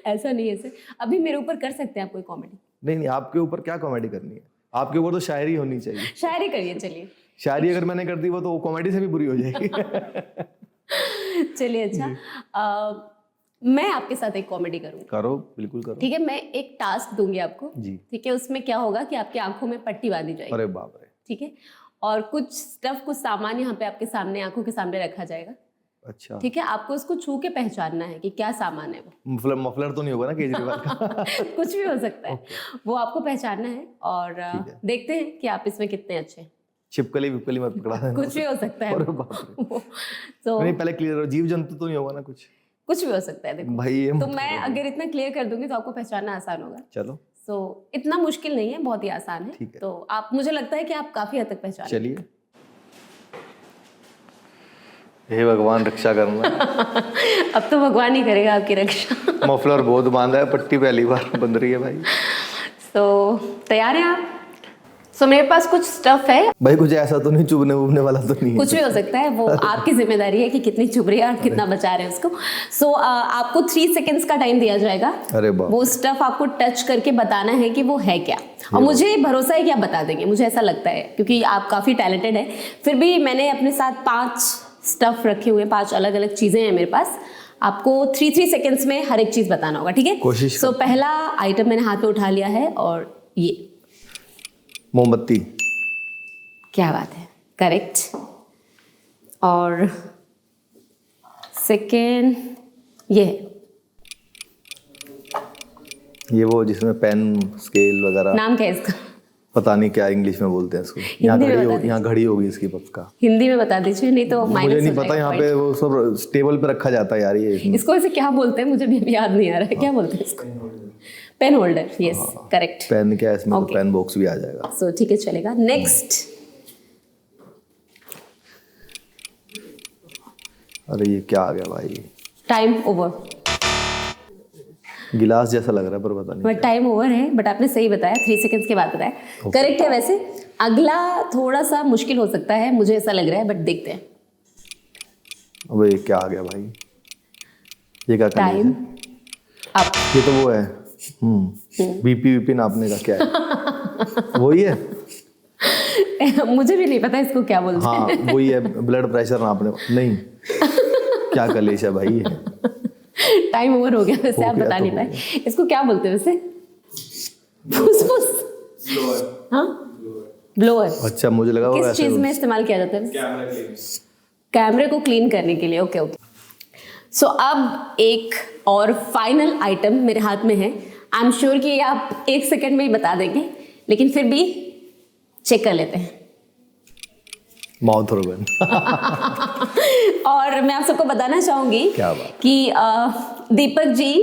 ऐसा नहीं है। अभी मेरे ऊपर कर सकते हैं आप कोई कॉमेडी? नहीं, आपके ऊपर क्या कॉमेडी करनी है? आपके ऊपर तो शायरी होनी चाहिए। शायरी करिए, चलिए। शायरी अगर मैंने कर दी वो तो कॉमेडी से भी बुरी हो जाएगी। चलिए, अच्छा मैं आपके साथ एक कॉमेडी करूँ? करो, बिल्कुल करो। ठीक है, मैं एक टास्क दूंगी आपको जी। ठीक है, उसमें क्या होगा कि आपकी आंखों में पट्टी बांधी जाएगी। अरे बाप रे। ठीक है, और कुछ स्टफ, कुछ सामान यहाँ पे आपके सामने, आंखों के सामने रखा जाएगा। अच्छा। ठीक है, आपको उसको छू के पहचानना है कि क्या सामान है वो। मफलर तो नहीं होगा ना केजरीवाल का? कुछ भी हो सकता है, वो आपको पहचानना है, और देखते हैं कि आप इसमें कितने अच्छे हैं। छिपकली विपकली मत पकड़ा देना। कुछ भी हो सकता है। तो नहीं, पहले क्लियर हो, जीव जंतु तो नहीं होगा ना? कुछ भी हो सकता है। देखो भाई, तो मैं अगर इतना क्लियर कर दूंगी तो आपको पहचानना आसान होगा। चलो। इतना मुश्किल नहीं है, बहुत ही आसान है। ठीक है। तो आप, मुझे लगता है कि आप काफी हद तक पहचान। चलिए। हे भगवान रक्षा करना। अब तो भगवान ही करेगा आपकी रक्षा। मफलर बहुत बांधा है, पट्टी पहली बार बंध रही है भाई। तैयार हैं आप? मेरे पास कुछ स्टफ है भाई, कुछ ऐसा तो नहीं चुभने उबने वाला तो नहीं है? कुछ भी हो सकता है, वो आपकी जिम्मेदारी है कि कितनी चुभ रही है और कितना बचा रहे हैं उसको। आपको 3 सेकेंड्स का टाइम दिया जाएगा। अरे बाप। वो स्टफ आपको टच करके बताना है कि वो है क्या, और मुझे भरोसा है कि आप बता देंगे, मुझे ऐसा लगता है, क्योंकि आप काफी टैलेंटेड है। फिर भी मैंने अपने साथ 5 स्टफ रखे हुए हैं, 5 अलग अलग चीजें हैं मेरे पास। आपको 3 सेकेंड्स में हर एक चीज बताना होगा, ठीक है? कोशिश। पहला आइटम मैंने हाथ में उठा लिया है, और ये मोमबत्ती। क्या बात है, करेक्ट। और सेकेंड ये वो जिसमें पेन स्केल वगैरह। नाम क्या है इसका? पता नहीं क्या इंग्लिश में बोलते हैं इसको। यहाँ घड़ी होगी इसकी पक्का। हिंदी में बता दीजिए, नहीं तो माइनस मुझे नहीं पता। यहाँ पे वो सब टेबल पे रखा जाता है यार। ये इसको ऐसे क्या बोलते हैं, मुझे भी अभी याद नहीं आ रहा है। क्या बोलते हैं इसको? Pen holder. Yes, correct. Pen क्या है इसमें? तो पेन बॉक्स भी आ जाएगा। ठीक है, चलेगा। नेक्स्ट। अरे ये क्या आ गया भाई? Time over. गिलास जैसा लग रहा है पर पता नहीं। बट टाइम ओवर है, बट आपने सही बताया, 3 सेकेंड्स के बाद बताया। करेक्ट है। वैसे अगला थोड़ा सा मुश्किल हो सकता है, मुझे ऐसा लग रहा है, बट देखते हैं। अबे क्या आ गया भाई? ये क्या? Time up. ये तो वो है बीपी नापने का। क्या है? वही है? मुझे भी नहीं पता इसको क्या बोलते हैं। हाँ वही है, ब्लड प्रेशर नापने। नहीं, क्या कलेश है भाई? टाइम ओवर हो गया वैसे, आप बता नहीं पाए इसको क्या बोलते हैं वैसे? फुसफुस। हाँ, ब्लोअर। अच्छा, मुझे लगा किस चीज में इस्तेमाल किया जाता है? कैमरे को क्लीन करने के लिए। ओके। अब एक और फाइनल आइटम मेरे हाथ में है। आई एम श्योर कि आप 1 सेकंड में ही बता देंगे, लेकिन फिर भी चेक कर लेते हैं। Mouth organ. और मैं आप सबको बताना चाहूंगी कि दीपक जी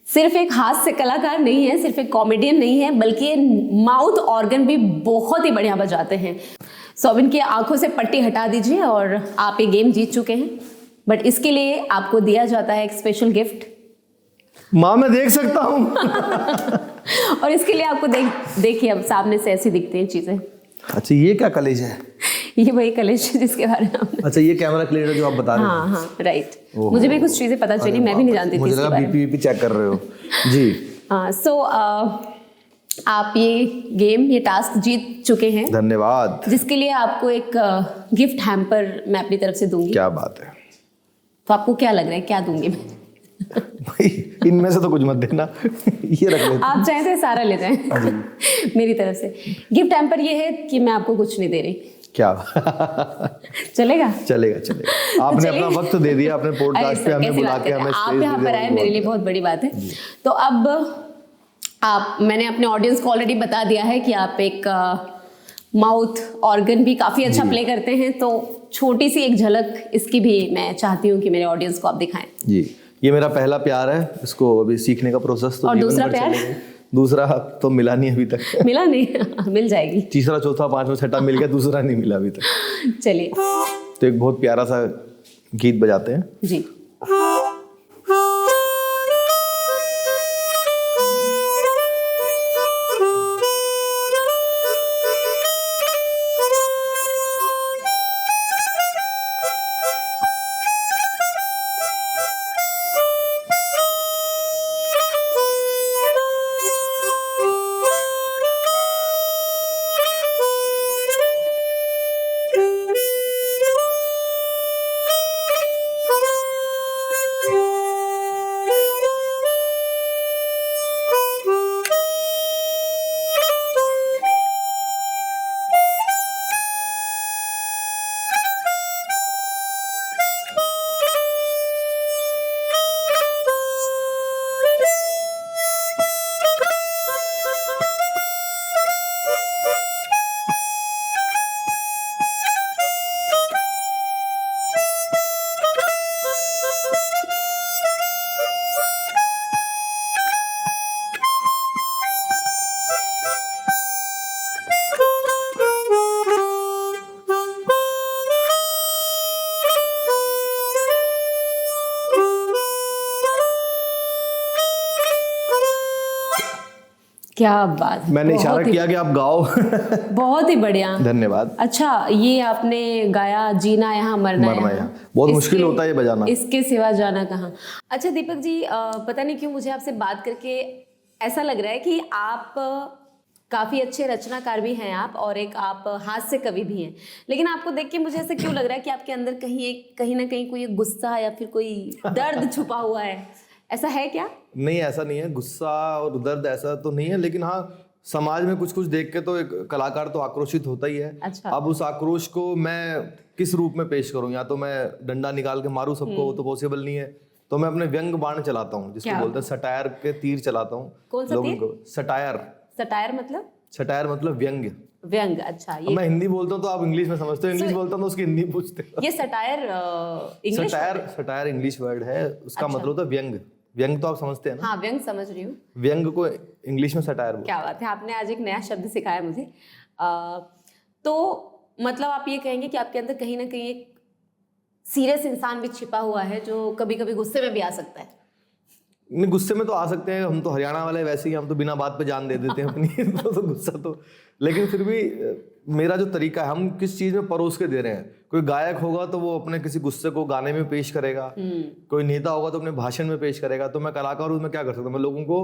सिर्फ एक हास्य कलाकार नहीं है, सिर्फ एक कॉमेडियन नहीं है, बल्कि माउथ ऑर्गन भी बहुत ही बढ़िया बजाते हैं। अब इनकी आंखों से पट्टी हटा दीजिए, और आप ये गेम जीत चुके हैं। बट इसके लिए आपको दिया जाता है एक स्पेशल गिफ्ट। माँ, मैं देख सकता हूँ। और इसके लिए आपको देखिए, अब सामने से ऐसी दिखती हैं चीजें। अच्छा, ये क्या कलेश है? ये वही कलेश है जिसके बारे में हमने। अच्छा, ये कैमरा क्लियर है जो आप बता रहे हैं? हाँ, राइट। मुझे भी कुछ चीजें पता चली, मैं भी नहीं जानती थी। मुझे लगा बीपी चेक कर रहे हो जी। आप ये गेम, ये टास्क जीत चुके हैं। धन्यवाद। जिसके लिए आपको एक गिफ्ट हैम्पर मैं अपनी तरफ से दूंगी। क्या बात है? तो आपको क्या लग रहा है, क्या दूंगी मैं? भाई इनमें से तो कुछ मत देना। ये रख लेते। आप चाहे तो सारा ले जाएं। मेरी तरफ से गिफ्ट हैम्पर ये है कि मैं आपको कुछ नहीं दे रही। क्या? चलेगा? चलेगा। आपने अपना वक्त दे दिया, अपने पॉडकास्ट पे हमें बुला के हमें आप यहाँ पर आए, मेरे लिए बहुत बड़ी बात है। तो अब मैंने अपने ऑडियंस को ऑलरेडी बता दिया है कि आप एक माउथ ऑर्गन भी काफी अच्छा प्ले करते हैं, तो छोटी सी एक झलक इसकी भी मैं चाहती हूँ कि मेरे ऑडियंस को आप दिखाएं। जी, ये मेरा पहला प्यार है, इसको अभी सीखने का प्रोसेस तो। और दूसरा प्यार? दूसरा तो मिला नहीं अभी तक। मिला नहीं? मिल जाएगी। तीसरा, चौथा, पांचवा, छठा मिल गया, दूसरा नहीं मिला अभी तक। चलिए, तो एक बहुत प्यारा सा गीत बजाते हैं। जी। क्या बात, मैंने इशारा किया कि आप गाओ। बहुत ही बढ़िया, धन्यवाद। अच्छा, ये आपने गाया जीना यहाँ मरना यहाँ, बहुत मुश्किल होता है ये बजाना, इसके सिवा जाना कहाँ। अच्छा दीपक जी, पता नहीं क्यों मुझे आपसे बात करके ऐसा लग रहा है कि आप काफ़ी अच्छे रचनाकार भी हैं आप, और एक आप हास्य कवि भी हैं, लेकिन आपको देख के मुझे ऐसा क्यों लग रहा है कि आपके अंदर कहीं ना कहीं कोई एक गुस्सा या फिर कोई दर्द छुपा हुआ है, ऐसा है क्या? नहीं, ऐसा नहीं है, गुस्सा और दर्द ऐसा तो नहीं है, लेकिन हाँ समाज में कुछ कुछ देख के तो एक कलाकार तो आक्रोशित होता ही है। अच्छा। अब उस आक्रोश को मैं किस रूप में पेश करूं, या तो मैं डंडा निकाल के मारूं सबको, वो तो पॉसिबल नहीं है, तो मैं अपने व्यंग बाण चलाता हूँ, जिसको बोलते हैं सटायर के तीर चलाता हूँ। कौन सा तीर? सटायर। सटायर मतलब? सटायर मतलब व्यंग। व्यंग, अच्छा। ये मैं हिंदी बोलता हूँ तो आप इंग्लिश में समझते हो, इंग्लिश बोलता हूँ तो उसकी हिंदी पूछते हो। ये satire English? Satire English word है, उसका मतलब होता है व्यंग। व्यंग तो आप समझते हैं ना? हाँ, व्यंग समझ रही हूँ। व्यंग को इंग्लिश में सटायर बोलते हैं। क्या बात है, आपने आज एक नया शब्द सिखाया मुझे। तो मतलब आप ये कहेंगे कि आपके अंदर कहीं ना कहीं एक सीरियस इंसान भी छिपा हुआ है जो कभी कभी गुस्से में भी आ सकता है? नहीं, गुस्से में तो आ सकते हैं, हम तो हरियाणा वाले वैसे ही, हम तो बिना बात पे जान दे देते हैं अपनी। तो गुस्सा तो, लेकिन फिर भी मेरा जो तरीका है, हम किस चीज़ में परोस के दे रहे हैं। कोई गायक होगा तो वो अपने किसी गुस्से को गाने में पेश करेगा, कोई नेता होगा तो अपने भाषण में पेश करेगा, तो मैं कलाकार हूँ, मैं क्या कर सकता हूँ, मैं लोगों को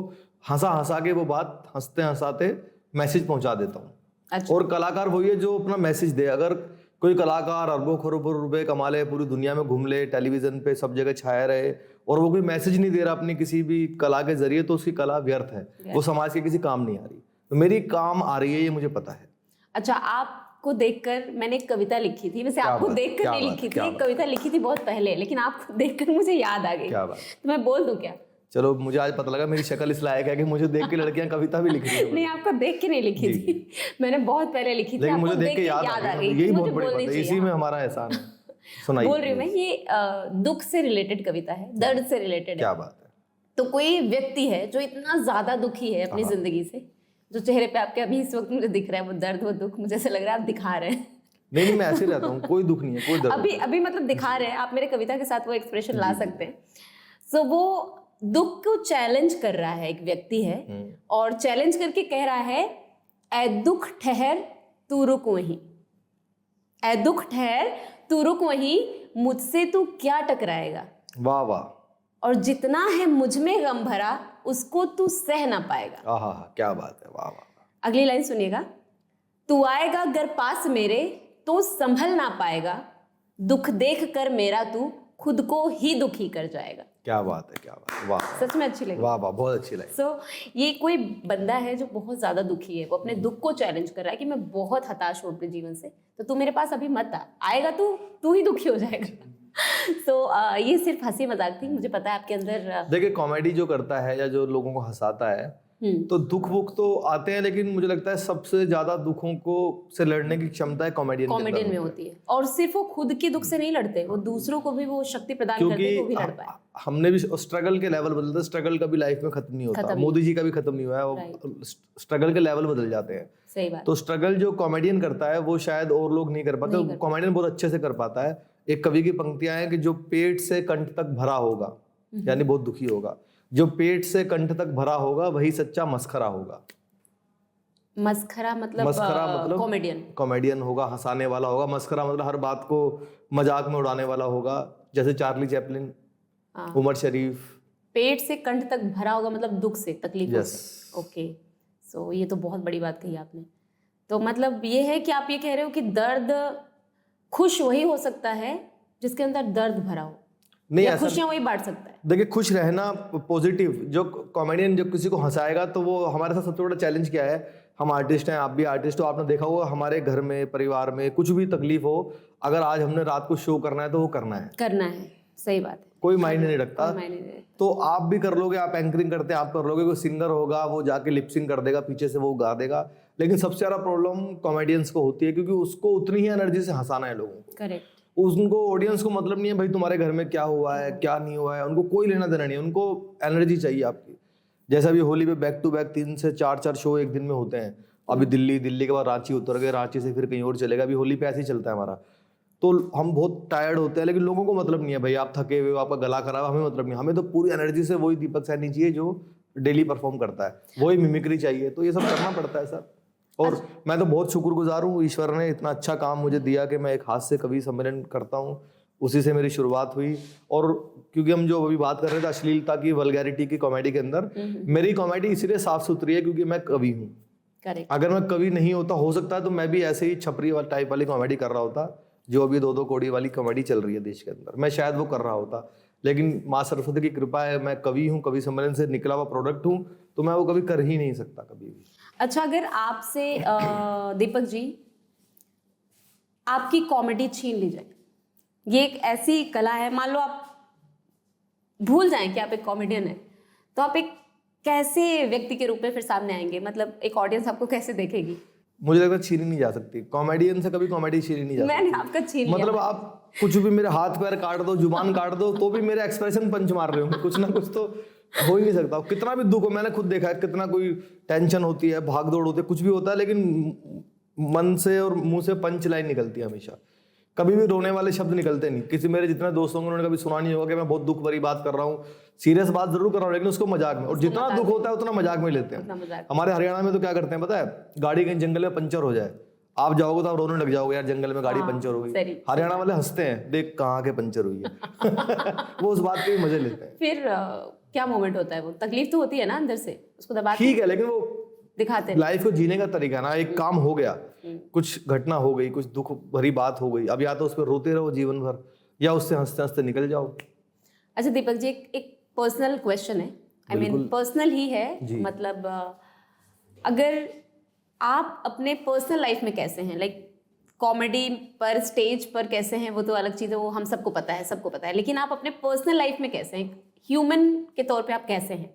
हंसा के वो बात हंसते हंसाते मैसेज पहुँचा देता हूँ। अच्छा। और कलाकार वही है जो अपना मैसेज दे। अगर कोई कलाकार अरबों खरबों रुपए कमा ले, पूरी दुनिया में घूम ले, टेलीविजन पे सब जगह छाया रहे, और वो कोई मैसेज नहीं दे रहा अपनी किसी भी कला के जरिए, तो उसकी कला व्यर्थ है, वो समाज के किसी काम नहीं आ रही। तो मेरी काम आ रही है, ये मुझे पता है। अच्छा, आपको देखकर मैंने एक कविता लिखी थी, वैसे आपको देखकर नहीं लिखी थी, एक कविता लिखी थी बहुत पहले, लेकिन आपको देखकर मुझे याद आ गई। क्या बात? तो मैं बोल दूं क्या? चलो, मुझे आज पता लगा मेरी शक्ल इस लायक है कि मुझे देख के लड़कियां कविता भी लिख रही हैं। नहीं, आपको देख के नहीं लिखी थी, मैंने बहुत पहले लिखी थी, लेकिन मुझे देख के याद आ गई। यही बहुत बड़ी बात है, इसी में हमारा एहसान है। सुनाइए। बोल रही हूँ मैं, ये दुख से रिलेटेड कविता है, दर्द से रिलेटेड है। क्या बात है। तो कोई व्यक्ति है जो इतना ज्यादा दुखी है अपनी जिंदगी से, जो चेहरे पे आपके अभी इस वक्त मुझे दिख रहा है, वो दर्द, वो दुख, मुझे ऐसा लग रहा है आप दिखा रहे हैं। नहीं, मैं ऐसे रहता हूँ, कोई दुख नहीं है, कोई दर्द अभी मतलब दिखा रहे हैं आप, मेरे कविता के साथ वो एक्सप्रेशन ला सकते हैं। सो वो दुख को चैलेंज कर रहा है, एक व्यक्ति है, और चैलेंज करके कह रहा है, ऐ दुख ठहर तू रुक वहीं, ऐ दुख ठहर तू रुक वहीं, मुझसे तू क्या टकराएगा। वाह वाह। और जितना है मुझ में गम भरा, उसको तू सह ना पाएगा। आहा, क्या बात है, वाह वाह। अगली लाइन सुनिएगा, तू आएगा अगर पास मेरे तो संभल ना पाएगा, दुख देख कर मेरा तू खुद को ही दुखी कर जाएगा। क्या बात है, क्या बात है, वाह। सच में अच्छी लगी। वाह वाह, बहुत अच्छी लगी। सो ये कोई बंदा है जो बहुत ज्यादा दुखी है, वो अपने दुख को चैलेंज कर रहा है कि मैं बहुत हताश हूँ अपने जीवन से, तो तू मेरे पास अभी मत आएगा, तू ही दुखी हो जाएगा। तो ये सिर्फ हंसी मजाक थी, मुझे पता है आपके अंदर। देखिए, कॉमेडी जो करता है या जो लोगों को हंसाता है, तो दुख वुख तो आते हैं, लेकिन मुझे लगता है सबसे ज्यादा दुखों को से लड़ने की क्षमता है कॉमेडियन में होती है। और सिर्फ वो खुद के दुख से नहीं लड़ते, वो दूसरों को भी वो शक्ति प्रदान करते हैं, वो भी लड़ पाए। हमने भी स्ट्रगल के लेवल बदलते, स्ट्रगल कभी लाइफ में खत्म नहीं होता, मोदी जी का भी खत्म नहीं हुआ है, वो स्ट्रगल के लेवल बदल जाते हैं। सही बात। तो स्ट्रगल जो कॉमेडियन करता है वो शायद और लोग नहीं कर पाते, कॉमेडियन बहुत अच्छे से कर पाता है। एक कवि की पंक्तियां हैं कि जो पेट से कंठ तक भरा होगा, यानी बहुत दुखी होगा, जो पेट से कंठ तक भरा होगा वही सच्चा मस्खरा होगा। मस्खरा मतलब कॉमेडियन होगा, हंसाने वाला होगा। मस्खरा मतलब हर बात को मजाक में उड़ाने वाला होगा, जैसे चार्ली चैपलिन, उमर शरीफ। पेट से कंठ तक भरा होगा मतलब दुख से, तकलीफों से। ओके, सो ये तो बहुत बड़ी बात कही आपने। तो मतलब ये है कि आप ये कह रहे हो कि दर्द, खुश वही हो सकता है जिसके अंदर दर्द भरा हो, नहीं, या खुशियां वही बांट सकता है। देखिए, खुश रहना, पॉजिटिव, जो कॉमेडियन जो किसी को हंसाएगा, तो वो हमारे साथ सबसे बड़ा चैलेंज क्या है, हम आर्टिस्ट हैं, आप भी आर्टिस्ट हो, आपने देखा होगा हमारे घर में, परिवार में कुछ भी तकलीफ हो, अगर आज हमने रात को शो करना है तो वो करना है। सही बात है, कोई मायने नहीं रखता। तो आप भी कर लोगे, आप एंकरिंग करते हैं, आप कर लोगे, कोई सिंगर होगा वो जाके लिपसिंग कर देगा, पीछे से वो गा देगा, लेकिन सबसे ज्यादा प्रॉब्लम कॉमेडियंस को होती है, क्योंकि उसको उतनी ही एनर्जी से हंसाना है लोगों को। करेक्ट। उनको, ऑडियंस को मतलब नहीं है भाई तुम्हारे घर में क्या हुआ है, क्या नहीं हुआ है, उनको कोई लेना देना नहीं है, उनको एनर्जी चाहिए आपकी। जैसे अभी होली पे बैक टू बैक 3 से 4 शो एक दिन में होते हैं। अभी दिल्ली के बाद रांची उतर गए, रांची से फिर कहीं और चलेगा। अभी होली पे ऐसे ही चलता है हमारा। तो हम बहुत टायर्ड होते हैं, लेकिन लोगों को मतलब नहीं है भाई आप थके हुए हो, आपका गला खराब, हमें मतलब नहीं। हमें तो पूरी एनर्जी से वही दीपक सैनी चाहिए जो डेली परफॉर्म करता है, वही मिमिक्री चाहिए, तो ये सब करना पड़ता है सर। और मैं तो बहुत शुक्रगुजार हूँ, ईश्वर ने इतना अच्छा काम मुझे दिया कि मैं एक हास्य कवि सम्मेलन करता हूँ, उसी से मेरी शुरुआत हुई। और क्योंकि हम जो अभी बात कर रहे थे अश्लीलता की, वल्गैरिटी की कॉमेडी के अंदर, मेरी कॉमेडी इसलिए साफ सुथरी है क्योंकि मैं कवि हूँ। अगर मैं कवि नहीं होता, हो सकता है तो मैं भी ऐसे ही छपरी वाला टाइप वाली कॉमेडी कर रहा होता, जो अभी 2-2 कौड़ी वाली कॉमेडी चल रही है देश के अंदर, मैं शायद वो कर रहा होता। लेकिन माँ सरस्वती की कृपा है, मैं कवि हूँ, कवि सम्मेलन से निकला हुआ प्रोडक्ट हूँ, तो मैं वो कभी कर ही नहीं सकता कभी भी। अच्छा, अगर आपसे दीपक जी आपकी कॉमेडी छीन ली जाए, ये एक ऐसी कला है, मान लो आप भूल जाएं कि आप एक कॉमेडियन हैं, तो आप एक कैसे व्यक्ति के रूप में फिर सामने आएंगे? मतलब एक ऑडियंस आपको कैसे देखेगी? मुझे लगता है छीनी नहीं जा सकती, कॉमेडियन से कभी कॉमेडी छीनी नहीं जा सकती। मैंने आपका छीन लिया। मतलब आप कुछ भी मेरे हाथ पैर काट दो, जुबान काट दो, तो भी मेरे एक्सप्रेशन पंच मार रहे होंगे, कुछ ना कुछ तो हो ही नहीं सकता। कितना भी दुख हो, मैंने खुद देखा है, कितना कोई टेंशन होती है, भाग दौड़ होती है, कुछ भी होता है, लेकिन मन से और मुंह से पंच लाइन निकलती है हमेशा। कभी भी रोने वाले शब्द निकलते नहीं। किसी मेरे जितने दोस्तों को उन्होंने कभी सुना नहीं होगा कि मैं बहुत दुख भरी बात कर रहा हूँ, सीरियस बात जरूर कर रहा हूँ, लेकिन उसको मजाक में, और जितना दुख होता है उतना मजाक में लेते हैं। हमारे हरियाणा में तो क्या करते हैं पता है, गाड़ी कहीं जंगल में पंचर हो जाए, आप जाओगे तो आप रोने लग जाओगे, यार जंगल में गाड़ी पंचर हो गई। हरियाणा वाले हंसते हैं, देख कहाँ के पंचर हुई है। वो उस बात के मजे लेते हैं। फिर क्या मोमेंट होता है? वो तकलीफ तो होती है ना अंदर से, उसको दबा ठीक है, लेकिन वो दिखाते हैं लाइफ को जीने का तरीका है ना। एक काम हो गया, कुछ घटना हो गई, कुछ दुख भरी बात हो गई, अब या तो उस पर रोते रहो जीवन भर, या उससे हंसते हंसते निकल जाओ। अच्छा दीपक जी, एक पर्सनल क्वेश्चन है, आई मीन पर्सनल ही है, मतलब अगर आप अपने पर्सनल लाइफ में कैसे हैं, लाइक कॉमेडी पर, स्टेज पर कैसे हैं, वो तो अलग चीज़ है, वो हम सबको पता है, सबको पता है, लेकिन आप अपने पर्सनल लाइफ में कैसे हैं, ह्यूमन के तौर पे आप कैसे हैं?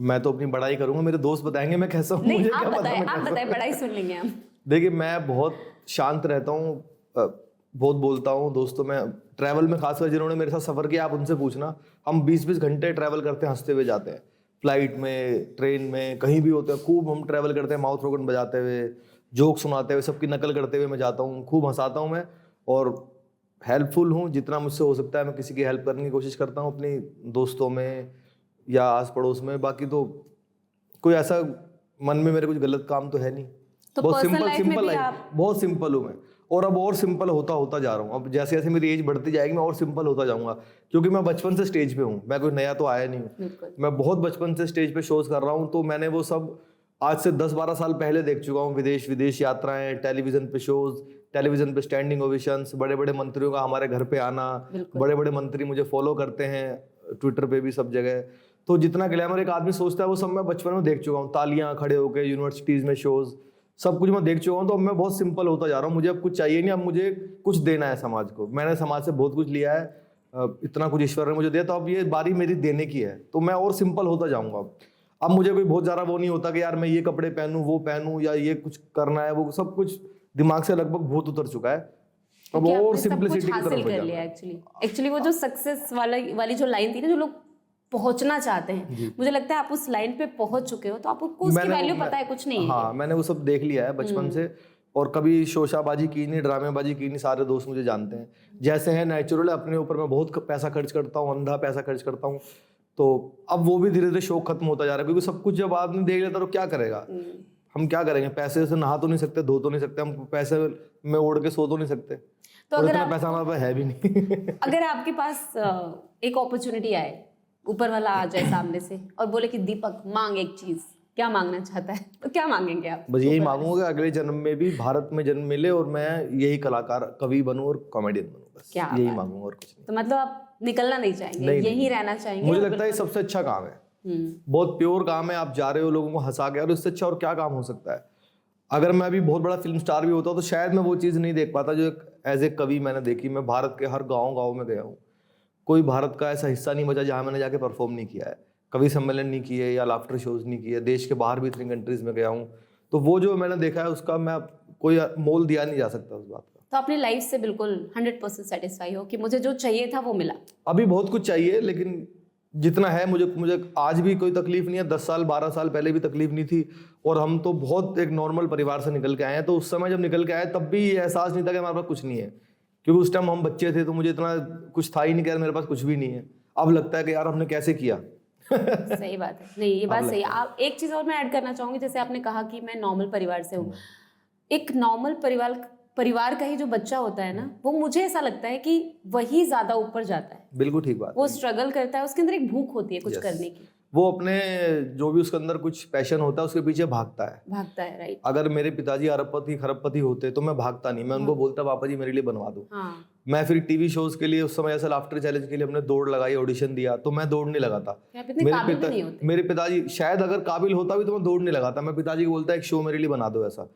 मैं तो अपनी बड़ाई करूंगा, मेरे दोस्त बताएंगे मैं कैसा हूँ। मुझे क्या पता, आप बताएं, बड़ाई सुन लेंगे हम। देखिए, मैं बहुत शांत रहता हूँ, बहुत बोलता हूँ दोस्तों में, ट्रैवल में खासकर जिन्होंने मेरे साथ सफ़र किया आप उनसे पूछना, हम 20-20 घंटे ट्रैवल करते हैं, हंसते हुए जाते हैं, फ्लाइट में, ट्रेन में, कहीं भी होते हैं, खूब हम ट्रैवल करते हैं, माउथ ऑर्गन बजाते हुए, जोक सुनाते हुए, सबकी नकल करते हुए मैं जाता हूँ, खूब हंसाता हूँ मैं, और हेल्पफुल हूँ, जितना मुझसे हो सकता है मैं किसी की हेल्प करने की कोशिश करता हूँ, अपनी दोस्तों में या आस पड़ोस में। बाकी तो कोई ऐसा मन में मेरे कुछ गलत काम तो है नहीं, तो बहुत सिंपल लाइफ, बहुत सिंपल हूँ मैं, और अब और सिंपल होता जा रहा हूँ। अब जैसे जैसे मेरी एज बढ़ती जाएगी मैं और सिंपल होता जाऊंगा, क्योंकि मैं बचपन से स्टेज पे हूँ, मैं कोई नया तो आया नहीं हूँ, मैं बहुत बचपन से स्टेज पे शोज कर रहा हूँ, तो मैंने वो सब आज से 10-12 साल पहले देख चुका हूँ, विदेश यात्राएं, टेलीविजन पे शोज, टेलीविजन पे स्टैंडिंग ओवेशंस, बड़े बड़े मंत्रियों का हमारे घर पे आना, बड़े बड़े मंत्री मुझे फॉलो करते हैं ट्विटर पे भी, सब जगह। तो जितना ग्लैमर एक आदमी सोचता है वो सब मैं बचपन में देख चुका हूँ, तालियां खड़े होकर यूनिवर्सिटीज में शोज, सब कुछ मैं देख चुका हूँ। तो अब मैं बहुत सिंपल होता जा रहा हूँ, मुझे अब कुछ चाहिए नहीं, अब मुझे कुछ देना है समाज को। मैंने समाज से बहुत कुछ लिया है, इतना कुछ ईश्वर ने मुझे दिया, तो अब ये बारी मेरी देने की है, तो मैं और सिंपल होता जाऊंगा। अब मुझे कोई बहुत ज़्यादा वो नहीं होता कि यार मैं ये कपड़े पहनूं, वो पहनूं, या ये कुछ करना है, वो सब कुछ दिमाग से लगभग भूत उतर चुका है। अब और सिंपलिसिटी की तरफ कर लिया। एक्चुअली वो जो सक्सेस वाली जो लाइन थी ना, जो लोग पहुंचना चाहते हैं, मुझे लगता है आप उस लाइन पे पहुंच चुके हो, तो आपको उसकी वैल्यू पता है, कुछ नहीं है। हाँ, मैंने वो सब देख लिया है बचपन से, और कभी शोशाबाजी की नहीं, ड्रामेबाजी की नहीं, सारे दोस्त मुझे जानते हैं जैसे हैं, नेचुरल है। अपने ऊपर मैं बहुत पैसा खर्च करता हूँ, अंधा पैसा खर्च करता हूँ, तो अब वो भी धीरे धीरे शौक खत्म होता जा रहा है, क्योंकि सब कुछ जब आदमी देख लेता तो क्या करेगा, हम क्या करेंगे, पैसे से नहा तो नहीं सकते, धो तो नहीं सकते, हम पैसे में ओढ़ के सो तो नहीं सकते, तो अगर इतना पैसा हमारे पास है भी नहीं। अगर आपके पास एक अपॉर्चुनिटी आए, ऊपर वाला आ जाए सामने से और बोले कि दीपक मांग एक चीज, क्या मांगना चाहता है, तो क्या मांगेंगे आप? बस यही मांगूंगा, अगले जन्म में भी भारत में जन्म मिले और मैं यही कलाकार, कवि बनूं और कॉमेडियन बनूं, बस यही मांगूंगा और कुछ नहीं। तो मतलब आप निकलना नहीं चाहेंगे, यही रहना चाहेंगे? मुझे लगता है सबसे अच्छा काम है, बहुत प्योर काम है, आप जा रहे हो लोगों को हंसा के, और इससे अच्छा और क्या काम हो सकता है। अगर मैं अभी बहुत बड़ा फिल्म स्टार भी होता तो शायद मैं वो चीज़ नहीं देख पाता जो एज ए कवि मैंने देखी। मैं भारत के हर गाँव में गया हूँ, कोई भारत का ऐसा हिस्सा नहीं बचा जहाँ मैंने जाके परफॉर्म नहीं किया है, कवि सम्मेलन नहीं किए या लाफ्टर शोज नहीं किए, देश के बाहर भी 3 कंट्रीज में गया हूँ, तो वो जो मैंने देखा है उसका मैं कोई मोल दिया नहीं जा सकता उस बात का। तो अपनी लाइफ से बिल्कुल 100% सेटिस्फाई हो कि मुझे जो चाहिए था वो मिला? अभी बहुत कुछ चाहिए, लेकिन जितना है मुझे आज भी कोई तकलीफ नहीं है, 10 साल 12 साल पहले भी तकलीफ नहीं थी, और हम तो बहुत एक नॉर्मल परिवार से निकल के आए हैं, तो उस समय जब निकल के आए तब भी ये एहसास नहीं था कि हमारे पास कुछ नहीं है, क्योंकि उस टाइम हम बच्चे थे, तो मुझे इतना कुछ था ही नहीं कि यार मेरे पास कुछ भी नहीं है। अब लगता है कि यार हमने कैसे किया। सही बात है। नहीं, ये बात सही है। आप एक चीज़ और मैं ऐड करना चाहूँगी, जैसे आपने कहा कि मैं नॉर्मल परिवार से हूँ। एक नॉर्मल परिवार का ही जो बच्चा होता है ना, वो मुझे ऐसा लगता है कि वही ज्यादा ऊपर जाता है। बिल्कुल ठीक बात। वो स्ट्रगल करता है, उसके अंदर एक भूख होती है कुछ करने की। वो अपने जो भी उसके अंदर कुछ पैशन होता है उसके पीछे भागता है। राइट। अगर मेरे पिताजी अरबपति खरबपति होते तो मैं भागता नहीं, मैं उनको बोलता पापा जी मेरे लिए बनवा दो। मैं फिर टीवी शोज के लिए उस समय ऐसा लाफ्टर चैलेंज के लिए हमने दौड़ लगाई, ऑडिशन दिया, तो मैं दौड़ नहीं लगाता। मेरे पिताजी शायद अगर काबिल होता भी तो मैं दौड़ नहीं लगाता। मैं पिताजी को बोलता एक शो मेरे लिए बना दो, ऐसा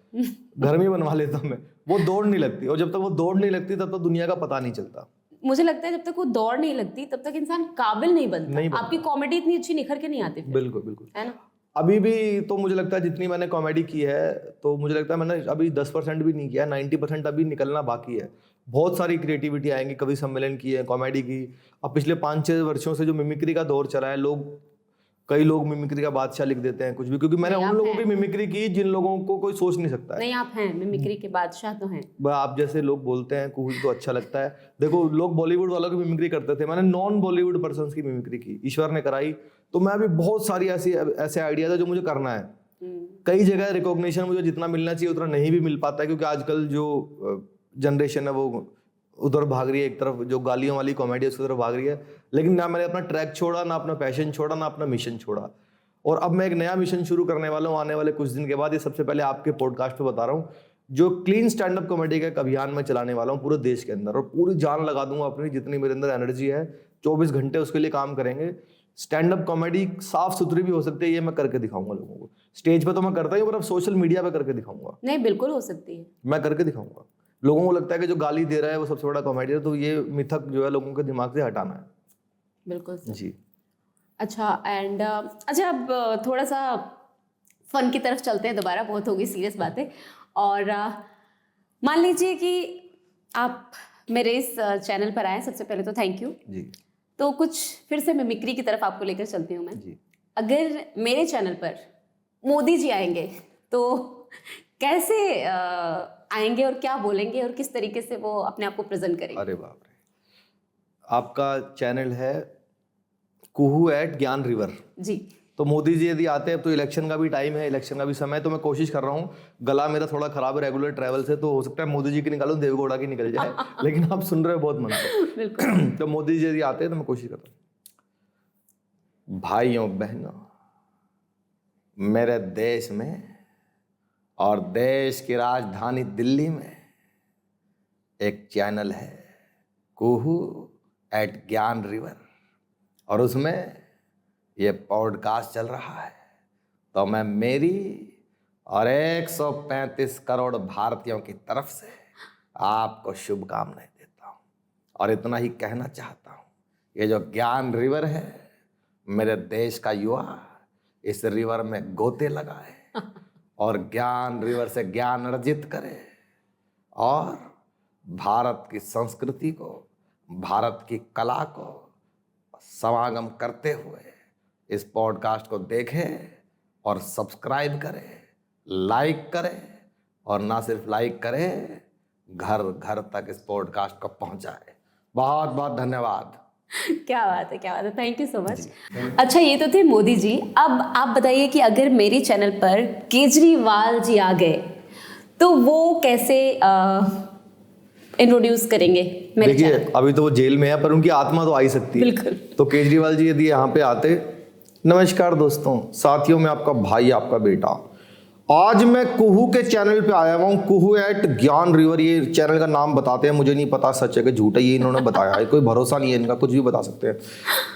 घर में बनवा लेता मैं। वो दौड़ नहीं लगती, और जब तक वो दौड़ नहीं लगती तब तक दुनिया का पता नहीं चलता। मुझे लगता है जब तक वो दौड़ नहीं लगती तब तक इंसान काबिल नहीं बनता। आपकी कॉमेडी इतनी अच्छी निखर के नहीं आती। बिल्कुल बिल्कुल, है ना। अभी भी तो मुझे लगता है जितनी मैंने कॉमेडी की है, तो मुझे लगता है मैंने अभी 10% भी नहीं किया, 90% अभी निकलना बाकी है। बहुत सारी क्रिएटिविटी आएंगी, कवि सम्मेलन की है, कॉमेडी की। अब पिछले 5-6 वर्षों से जो मिमिक्री का दौर चला है, कई लोग मिमिक्री का बादशाह लिख देते हैं कुछ भी, क्योंकि मैंने उन लोगों की मिमिक्री की जिन लोगों को कोई सोच नहीं सकता है। नहीं, आप हैं मिमिक्री के बादशाह तो हैं। आप जैसे लोग बोलते हैं कुछ तो अच्छा लगता है। देखो, लोग बॉलीवुड वालों की मिमिक्री करते थे, मैंने नॉन बॉलीवुड पर्सन्स की मिमिक्री की, ईश्वर ने कराई। तो मैं अभी बहुत सारी ऐसे आइडियाज है जो मुझे करना है। कई जगह रिकॉग्निशन मुझे जितना मिलना चाहिए उतना नहीं भी मिल पाता है, क्योंकि आजकल जो जनरेशन है वो उधर भाग रही है, एक तरफ जो गालियों वाली कॉमेडी उसकी तरफ भाग रही है। लेकिन ना मैंने अपना ट्रैक छोड़ा, ना अपना पैशन छोड़ा, ना अपना मिशन छोड़ा। और अब मैं एक नया मिशन शुरू करने वाला हूँ आने वाले कुछ दिन के बाद। ये सबसे पहले आपके पॉडकास्ट पे बता रहा हूँ, जो क्लीन स्टैंड अप कॉमेडी का एक अभियान मैं चलाने वाला हूँ पूरे देश के अंदर, और पूरी जान लगा दूंगा अपनी, जितनी मेरे अंदर एनर्जी है। 24 घंटे उसके लिए काम करेंगे। स्टैंड अप कॉमेडी साफ सुथरी भी हो सकती है, ये मैं करके दिखाऊंगा लोगों को। स्टेज पे तो मैं करता ही, पर अब सोशल मीडिया पे करके दिखाऊंगा। नहीं, बिल्कुल हो सकती है, मैं करके दिखाऊंगा। लोगों को लगता है कि जो गाली दे रहा है वो सबसे बड़ा कॉमेडियन, तो ये मिथक जो है लोगों के दिमाग से हटाना है। बिल्कुल जी। अच्छा, एंड अच्छा, अब थोड़ा सा फन की तरफ चलते हैं दोबारा, बहुत होगी सीरियस बातें। और मान लीजिए कि आप मेरे इस चैनल पर आए, सबसे पहले तो थैंक यू जी। तो कुछ फिर से मिमिक्री की तरफ आपको लेकर चलती हूँ मैं जी। अगर मेरे चैनल पर मोदी जी आएंगे तो कैसे आएंगे और क्या बोलेंगे और किस तरीके से वो अपने आप को प्रेजेंट करेंगे? अरे बाप रे, आपका चैनल है कुहू @ ज्ञान रिवर जी। तो मोदी जी यदि आते हैं, तो इलेक्शन का भी टाइम है, इलेक्शन का भी समय, तो मैं कोशिश कर रहा हूँ, गला मेरा थोड़ा खराब है रेगुलर ट्रैवल से, तो हो सकता है मोदी जी की निकालूं, देवगौड़ा की निकल जाए। लेकिन आप सुन रहे हो बहुत मन से। तो मोदी जी यदि आते हैं तो मैं कोशिश करता हूँ। भाइयों बहनों, मेरे देश में और देश की राजधानी दिल्ली में एक चैनल है कुहू @ ज्ञान रिवर, और उसमें ये पॉडकास्ट चल रहा है। तो मैं मेरी और 135 करोड़ भारतीयों की तरफ से आपको शुभकामनाएं देता हूँ, और इतना ही कहना चाहता हूँ, ये जो ज्ञान रिवर है, मेरे देश का युवा इस रिवर में गोते लगाए और ज्ञान रिवर से ज्ञान अर्जित करे, और भारत की संस्कृति को, भारत की कला को समागम करते हुए इस पॉडकास्ट को देखे और सब्सक्राइब करे, लाइक करे, और ना सिर्फ लाइक करे, घर घर तक इस पॉडकास्ट को पहुंचाए। बहुत बहुत धन्यवाद। क्या बात है, क्या बात है, थैंक यू सो मच। अच्छा, ये तो थे मोदी जी। अब आप बताइए कि अगर मेरे चैनल पर केजरीवाल जी आ गए तो वो कैसे इंट्रोड्यूस करेंगे मेरे चैनल? देखिए, अभी तो वो जेल में है, पर उनकी आत्मा तो आ ही सकती है। बिल्कुल। तो केजरीवाल जी यदि यहाँ पे आते, नमस्कार दोस्तों, साथियों, मैं आपका भाई, आपका बेटा, आज मैं कुहू के चैनल पे आया हुआ हूँ, कुहू @ ज्ञान रिवर। ये चैनल का नाम बताते हैं, मुझे नहीं पता सच है कि झूठ है, ये इन्होंने बताया है, कोई भरोसा नहीं है इनका, कुछ भी बता सकते हैं।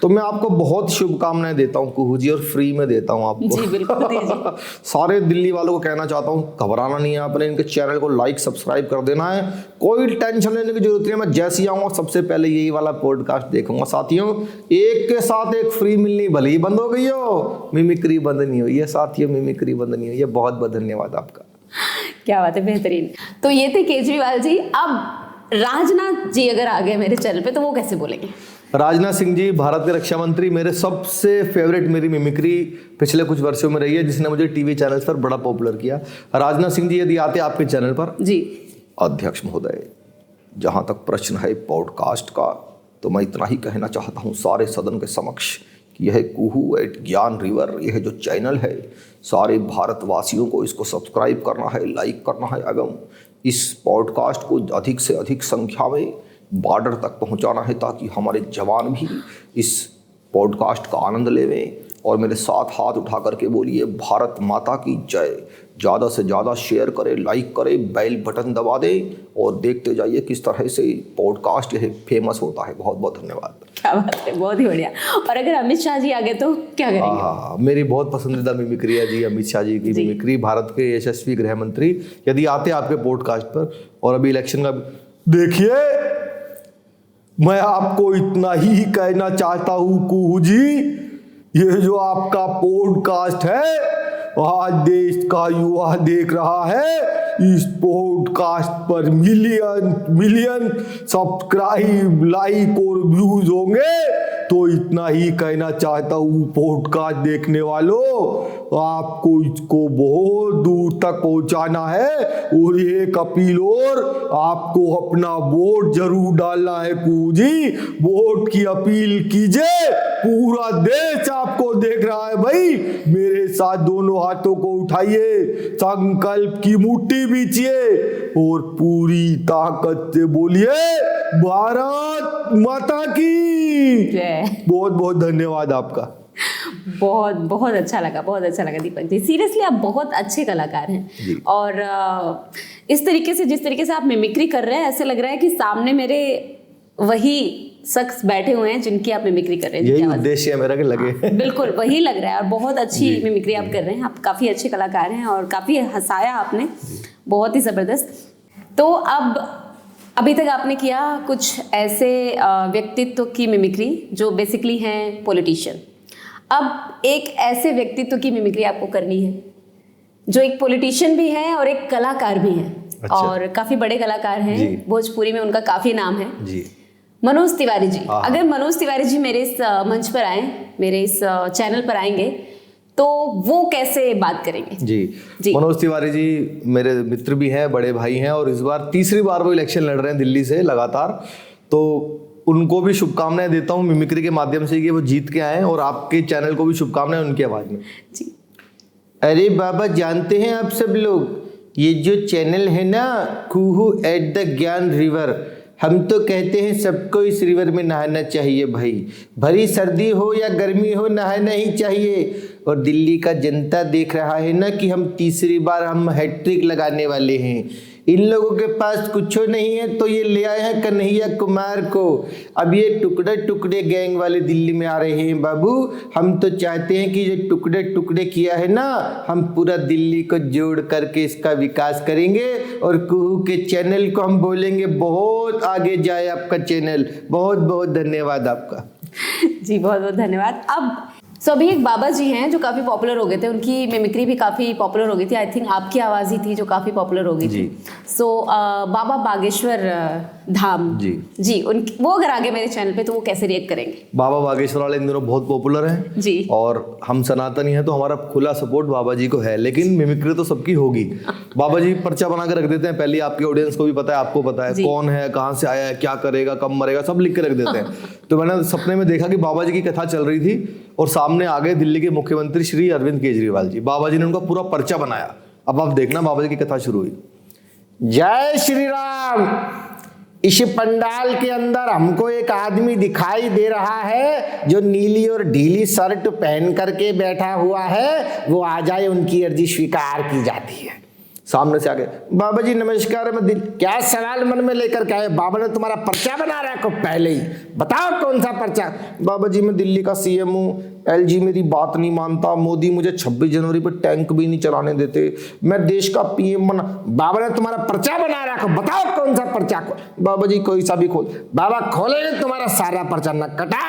तो मैं आपको बहुत शुभकामनाएं देता हूँ कुहू जी, और फ्री में देता हूँ आपको जी। बिल्कुल सारे दिल्ली वालों को कहना चाहता हूँ, घबराना नहीं है, आपने इनके चैनल को लाइक सब्सक्राइब कर देना है, कोई टेंशन लेने की जरूरत नहीं है। मैं जैसे ही आऊँगा सबसे पहले यही वाला पॉडकास्ट देखूंगा। साथियों, एक के साथ एक फ्री मिलनी भले ही बंद हो गई हो, मिमिक्री बंद नहीं हुई है साथियों, मिमिक्री बंद नहीं हुई है। बहुत बहुत धन्यवाद आपका। क्या बात है, बेहतरीन। तो ये थे केजरीवाल जी। अब राजनाथ जी अगर आ गए मेरे चैनल पे तो वो कैसे बोलेंगे? राजनाथ सिंह जी भारत के रक्षा मंत्री, मेरे सबसे फेवरेट, मेरी मिमिक्री पिछले कुछ वर्षों में रही है, जिसने मुझे टीवी चैनल्स पर बड़ा पॉपुलर किया। राजनाथ सिंह जी यदि आते आपके चैनल पर जी। अध्यक्ष महोदय, जहाँ तक प्रश्न है पॉडकास्ट का, तो मैं इतना ही कहना चाहता हूँ सारे सदन के समक्ष कि यह कुहू एट ज्ञान रिवर, यह जो चैनल है सारे भारतवासियों को इसको सब्सक्राइब करना है, लाइक करना है एवं इस पॉडकास्ट को अधिक से अधिक संख्या में बॉर्डर तक पहुंचाना है ताकि हमारे जवान भी इस पॉडकास्ट का आनंद लेवें। और मेरे साथ हाथ उठा करके बोलिए भारत माता की जय। ज़्यादा से ज़्यादा शेयर करें, लाइक करें, बेल बटन दबा दें और देखते जाइए किस तरह से पॉडकास्ट यह फेमस होता है। बहुत बहुत धन्यवाद। क्या बात है, बहुत ही बढ़िया। और अगर अमित शाह जी आ गए तो क्या करेंगे? मेरी बहुत पसंदीदा मिमिक्री है जी अमित शाह जी की मिमिक्री, भारत के यशस्वी गृह मंत्री यदि आते आपके पॉडकास्ट पर और अभी इलेक्शन का देखिए, मैं आपको इतना ही कहना चाहता हूँ कुहू जी, ये जो आपका पॉडकास्ट है आज देश का युवा देख रहा है, इस पॉडकास्ट पर मिलियन सब्सक्राइब, लाइक और व्यूज होंगे। तो इतना ही कहना चाहता हूँ पॉडकास्ट देखने वालों, आपको इसको बहुत दूर तक पहुंचाना है। और एक अपील और, आपको अपना वोट जरूर डालना है कुहू जी, वोट की अपील कीजिए। पूरा देश आपको देख रहा है भाई, मेरे साथ दोनों हाथों को उठाइए, संकल्प की मुट्ठी बीचिए और पूरी ताकत से बोलिए भारत माता की जय। बहुत बहुत धन्यवाद आपका। बहुत बहुत अच्छा लगा, बहुत अच्छा लगा दीपक जी। सीरियसली आप बहुत अच्छे कलाकार हैं और इस तरीके से, जिस तरीके से आप मिमिक्री कर रहे हैं, ऐसे लग रहा है कि सामने मेरे वही शख्स बैठे हुए हैं जिनकी आप मिमिक्री कर रहे हैं। यही उद्देश्य है मेरा कि लगे। बिल्कुल वही लग रहा है और बहुत अच्छी मिमिक्री आप कर रहे हैं। आप काफ़ी अच्छे कलाकार हैं और काफ़ी हंसाया आपने, बहुत ही ज़बरदस्त। तो अब अभी तक आपने किया कुछ ऐसे व्यक्तित्व की मिमिक्री जो बेसिकली हैं पॉलिटिशियन। अब एक ऐसे व्यक्तित्व की मिमिक्री आपको करनी है जो एक पॉलिटिशियन भी है और एक कलाकार भी है। अच्छा। और काफ़ी बड़े कलाकार हैं, भोजपुरी में उनका काफ़ी नाम है जी। मनोज तिवारी जी। अगर मनोज तिवारी जी मेरे इस मंच पर आए, मेरे इस चैनल पर आएंगे तो वो कैसे बात करेंगे? जी मनोज तिवारी जी मेरे मित्र भी हैं, बड़े भाई हैं और इस बार तीसरी बार वो इलेक्शन लड़ रहे हैं दिल्ली से लगातार। तो उनको भी शुभकामनाएं देता हूँ मिमिक्री के माध्यम से कि वो जीत के आए और आपके चैनल को भी शुभकामनाएं उनकी आवाज़ में जी। अरे बाबा, जानते हैं आप सब लोग ये जो चैनल है ना कुहू एट द ज्ञान रिवर, हम तो कहते हैं सबको इस रिवर में नहाना चाहिए भाई। भरी सर्दी हो या गर्मी हो, नहाना ही चाहिए। और दिल्ली का जनता देख रहा है ना कि हम तीसरी बार हम हैट्रिक लगाने वाले हैं। इन लोगों के पास कुछ नहीं है तो ये ले आए हैं कन्हैया कुमार को। अब ये टुकड़े टुकड़े गैंग वाले दिल्ली में आ रहे हैं बाबू। हम तो चाहते हैं कि जो टुकड़े टुकड़े किया है ना, हम पूरा दिल्ली को जोड़ करके इसका विकास करेंगे और कुहू के चैनल को हम बोलेंगे बहुत आगे जाए आपका चैनल। बहुत बहुत धन्यवाद आपका। जी बहुत बहुत धन्यवाद। अब अभी एक बाबा जी हैं जो काफ़ी पॉपुलर हो गए थे, उनकी मिमिक्री भी काफ़ी पॉपुलर हो गई थी। आई थिंक आपकी आवाज़ ही थी जो काफ़ी पॉपुलर हो गई थी। बाबा बागेश्वर धाम जी उनकी, वो अगर आगे मेरे चैनल पे तो वो कैसे रिएक्ट करेंगे? बाबा बागेश्वर वाले इन दिनों बहुत पॉपुलर हैं जी। और हम सनातनी हैं तो हमारा खुला सपोर्ट बाबा जी को है, लेकिन मिमिक्री तो सबकी होगी। बाबा जी पर्चा बना के रख देते हैं, पहले आपकी ऑडियंस को भी पता है, आपको पता है कौन है, कहाँ से आया है, क्या करेगा, कब मरेगा, सब लिख के रख देते हैं। तो मैंने सपने में देखा कि बाबा जी की कथा चल रही थी और सामने आ गए दिल्ली के मुख्यमंत्री श्री अरविंद केजरीवाल जी। बाबा जी ने उनका पूरा पर्चा बनाया। अब आप देखना बाबा जी की कथा शुरू हुई। जय श्री राम। इस पंडाल के अंदर हमको एक आदमी दिखाई दे रहा है जो नीली और ढीली शर्ट पहन करके बैठा हुआ है। वो आ जाए, उनकी अर्जी स्वीकार की जाती है। सामने से आगे, बाबा जी नमस्कार, मैं क्या सवाल मन में लेकर के आए? बाबा ने तुम्हारा पर्चा बना रहा है को पहले ही बताओ कौन सा पर्चा? बाबा जी मैं दिल्ली का सीएम हूँ, एलजी मेरी बात नहीं मानता, मोदी मुझे 26 जनवरी पर टैंक भी नहीं चलाने देते, मैं देश का पीएम बना। बाबा ने तुम्हारा पर्चा बना रहा है, बताओ कौन सा पर्चा? बाबा जी कोई सा भी खोल। बाबा खोले तुम्हारा सारा पर्चा न कटा।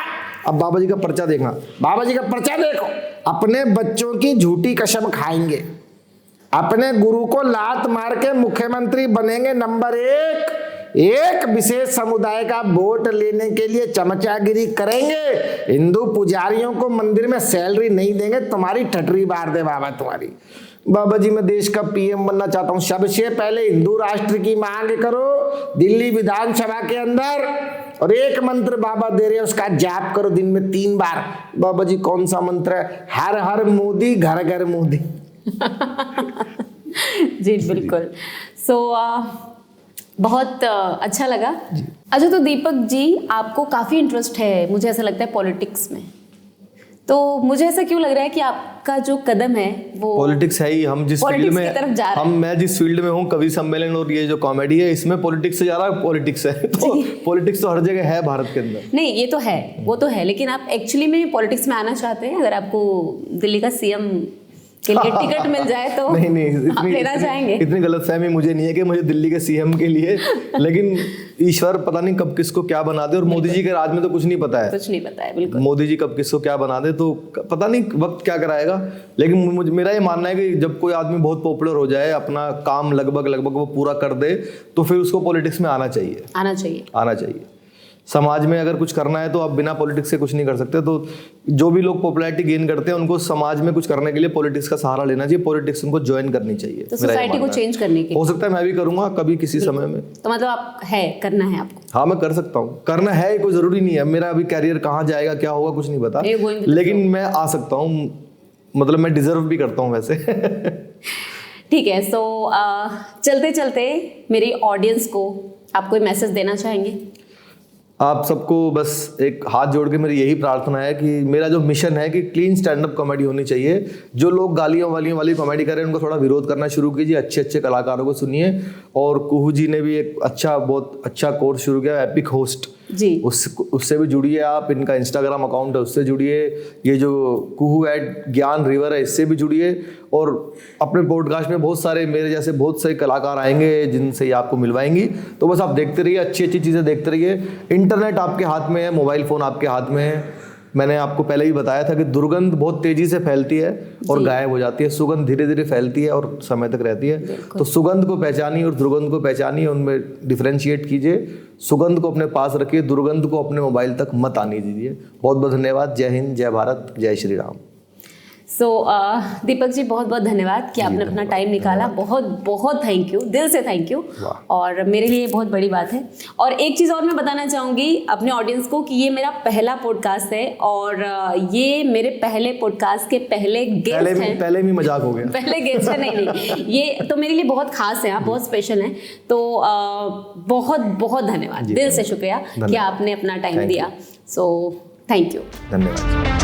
अब बाबा जी का पर्चा देखना, बाबा जी का पर्चा देखो। अपने बच्चों की झूठी कसम खाएंगे, अपने गुरु को लात मार के मुख्यमंत्री बनेंगे नंबर 1, एक विशेष समुदाय का वोट लेने के लिए चमचागिरी करेंगे, हिंदू पुजारियों को मंदिर में सैलरी नहीं देंगे, तुम्हारी ठटरी बार दे बाबा तुम्हारी। बाबा जी मैं देश का पीएम बनना चाहता हूं, सबसे पहले हिंदू राष्ट्र की मांग करो। दिल्ली विधानसभा के अंदर और एक मंत्र बाबा दे रहे हैं, उसका जाप करो दिन में 3 बार। बाबा जी कौन सा मंत्र है? हर हर मोदी, घर घर मोदी। जी बिल्कुल। सो बहुत अच्छा लगा। अच्छा, तो दीपक जी आपको काफ़ी इंटरेस्ट है, मुझे ऐसा लगता है, पॉलिटिक्स में। तो मुझे ऐसा क्यों लग रहा है कि आपका जो कदम है वो पॉलिटिक्स है ही। हम जिस फील्ड में की तरफ जा रहे हैं। मैं जिस फील्ड में हूँ, कवि सम्मेलन और ये जो कॉमेडी है, इसमें पॉलिटिक्स से ज़्यादा पॉलिटिक्स है। तो पॉलिटिक्स तो हर जगह है भारत के अंदर। नहीं, ये तो है, वो तो है, लेकिन आप एक्चुअली में पॉलिटिक्स में आना चाहते हैं? अगर आपको दिल्ली का सीएम के लिए टिकट मिल जाए तो नहीं, आप लेना चाहेंगे? इतनी गलतफहमी मुझे नहीं है कि मुझे दिल्ली के सीएम के लिए, लेकिन ईश्वर पता नहीं कब किसको क्या बना दे, और मोदी जी के राज में तो कुछ नहीं पता है। कुछ नहीं पता है, बिल्कुल। मोदी जी कब किसको क्या बना दे तो पता नहीं, वक्त क्या कराएगा। लेकिन मेरा ये मानना है कि जब कोई आदमी बहुत पॉपुलर हो जाए, अपना काम लगभग वो पूरा कर दे, तो फिर उसको पॉलिटिक्स में आना चाहिए। समाज में अगर कुछ करना है तो आप बिना पॉलिटिक्स के कुछ नहीं कर सकते। तो जो भी लोग पॉपुलैरिटी गेन करते हैं, उनको समाज में कुछ करने के लिए पॉलिटिक्स का सहारा लेना चाहिए, पॉलिटिक्स उनको ज्वाइन करनी चाहिए। तो सोसाइटी को चेंज करने के हो सकता है मैं भी करूंगा कभी किसी समय में। तो मतलब आप करना है आपको? हाँ, मैं कर सकता हूँ, करना है, कोई जरूरी नहीं है। मेरा अभी कैरियर कहाँ जाएगा, क्या होगा, कुछ नहीं पता, लेकिन मैं आ सकता हूँ, मतलब मैं डिजर्व भी करता हूँ वैसे। ठीक है। सो चलते चलते मेरी ऑडियंस को आप कोई मैसेज देना चाहेंगे? आप सबको बस एक हाथ जोड़ के मेरी यही प्रार्थना है कि मेरा जो मिशन है कि क्लीन स्टैंड अप कॉमेडी होनी चाहिए। जो लोग गालियों वालियों वाली कॉमेडी कर रहे हैं, उनको थोड़ा विरोध करना शुरू कीजिए, अच्छे अच्छे कलाकारों को सुनिए। और कुहू जी ने भी एक बहुत अच्छा कोर्स शुरू किया, एपिक होस्ट जी, उससे भी जुड़िए आप। इनका इंस्टाग्राम अकाउंट है, उससे जुड़िए। ये जो कुहू @ज्ञान रिवर है, इससे भी जुड़िए। और अपने पॉडकास्ट में बहुत सारे मेरे जैसे बहुत से कलाकार आएंगे जिनसे ये आपको मिलवाएंगी। तो बस आप देखते रहिए, अच्छी अच्छी चीज़ें देखते रहिए। इंटरनेट आपके हाथ में है, मोबाइल फ़ोन आपके हाथ में है। मैंने आपको पहले ही बताया था कि दुर्गंध बहुत तेजी से फैलती है और गायब हो जाती है, सुगंध धीरे धीरे फैलती है और समय तक रहती है। तो सुगंध को पहचानिए और दुर्गंध को पहचानिए, उनमें डिफरेंशिएट कीजिए। सुगंध को अपने पास रखिए, दुर्गंध को अपने मोबाइल तक मत आने दीजिए। बहुत बहुत धन्यवाद। जय हिंद, जय भारत, जय श्री राम। सो दीपक जी, बहुत बहुत धन्यवाद कि आपने अपना टाइम निकाला। बहुत बहुत थैंक यू, दिल से थैंक यू। और मेरे लिए बहुत बड़ी बात है। और एक चीज़ और मैं बताना चाहूँगी अपने ऑडियंस को कि ये मेरा पहला पॉडकास्ट है और ये मेरे पहले पॉडकास्ट के पहले गेस्ट हैं। पहले भी मजाक हो गया। पहले गेस्ट है, नहीं, ये तो मेरे लिए बहुत खास है, आप बहुत स्पेशल हैं। तो बहुत बहुत धन्यवाद, दिल से शुक्रिया कि आपने अपना टाइम दिया। सो थैंक यू, धन्यवाद।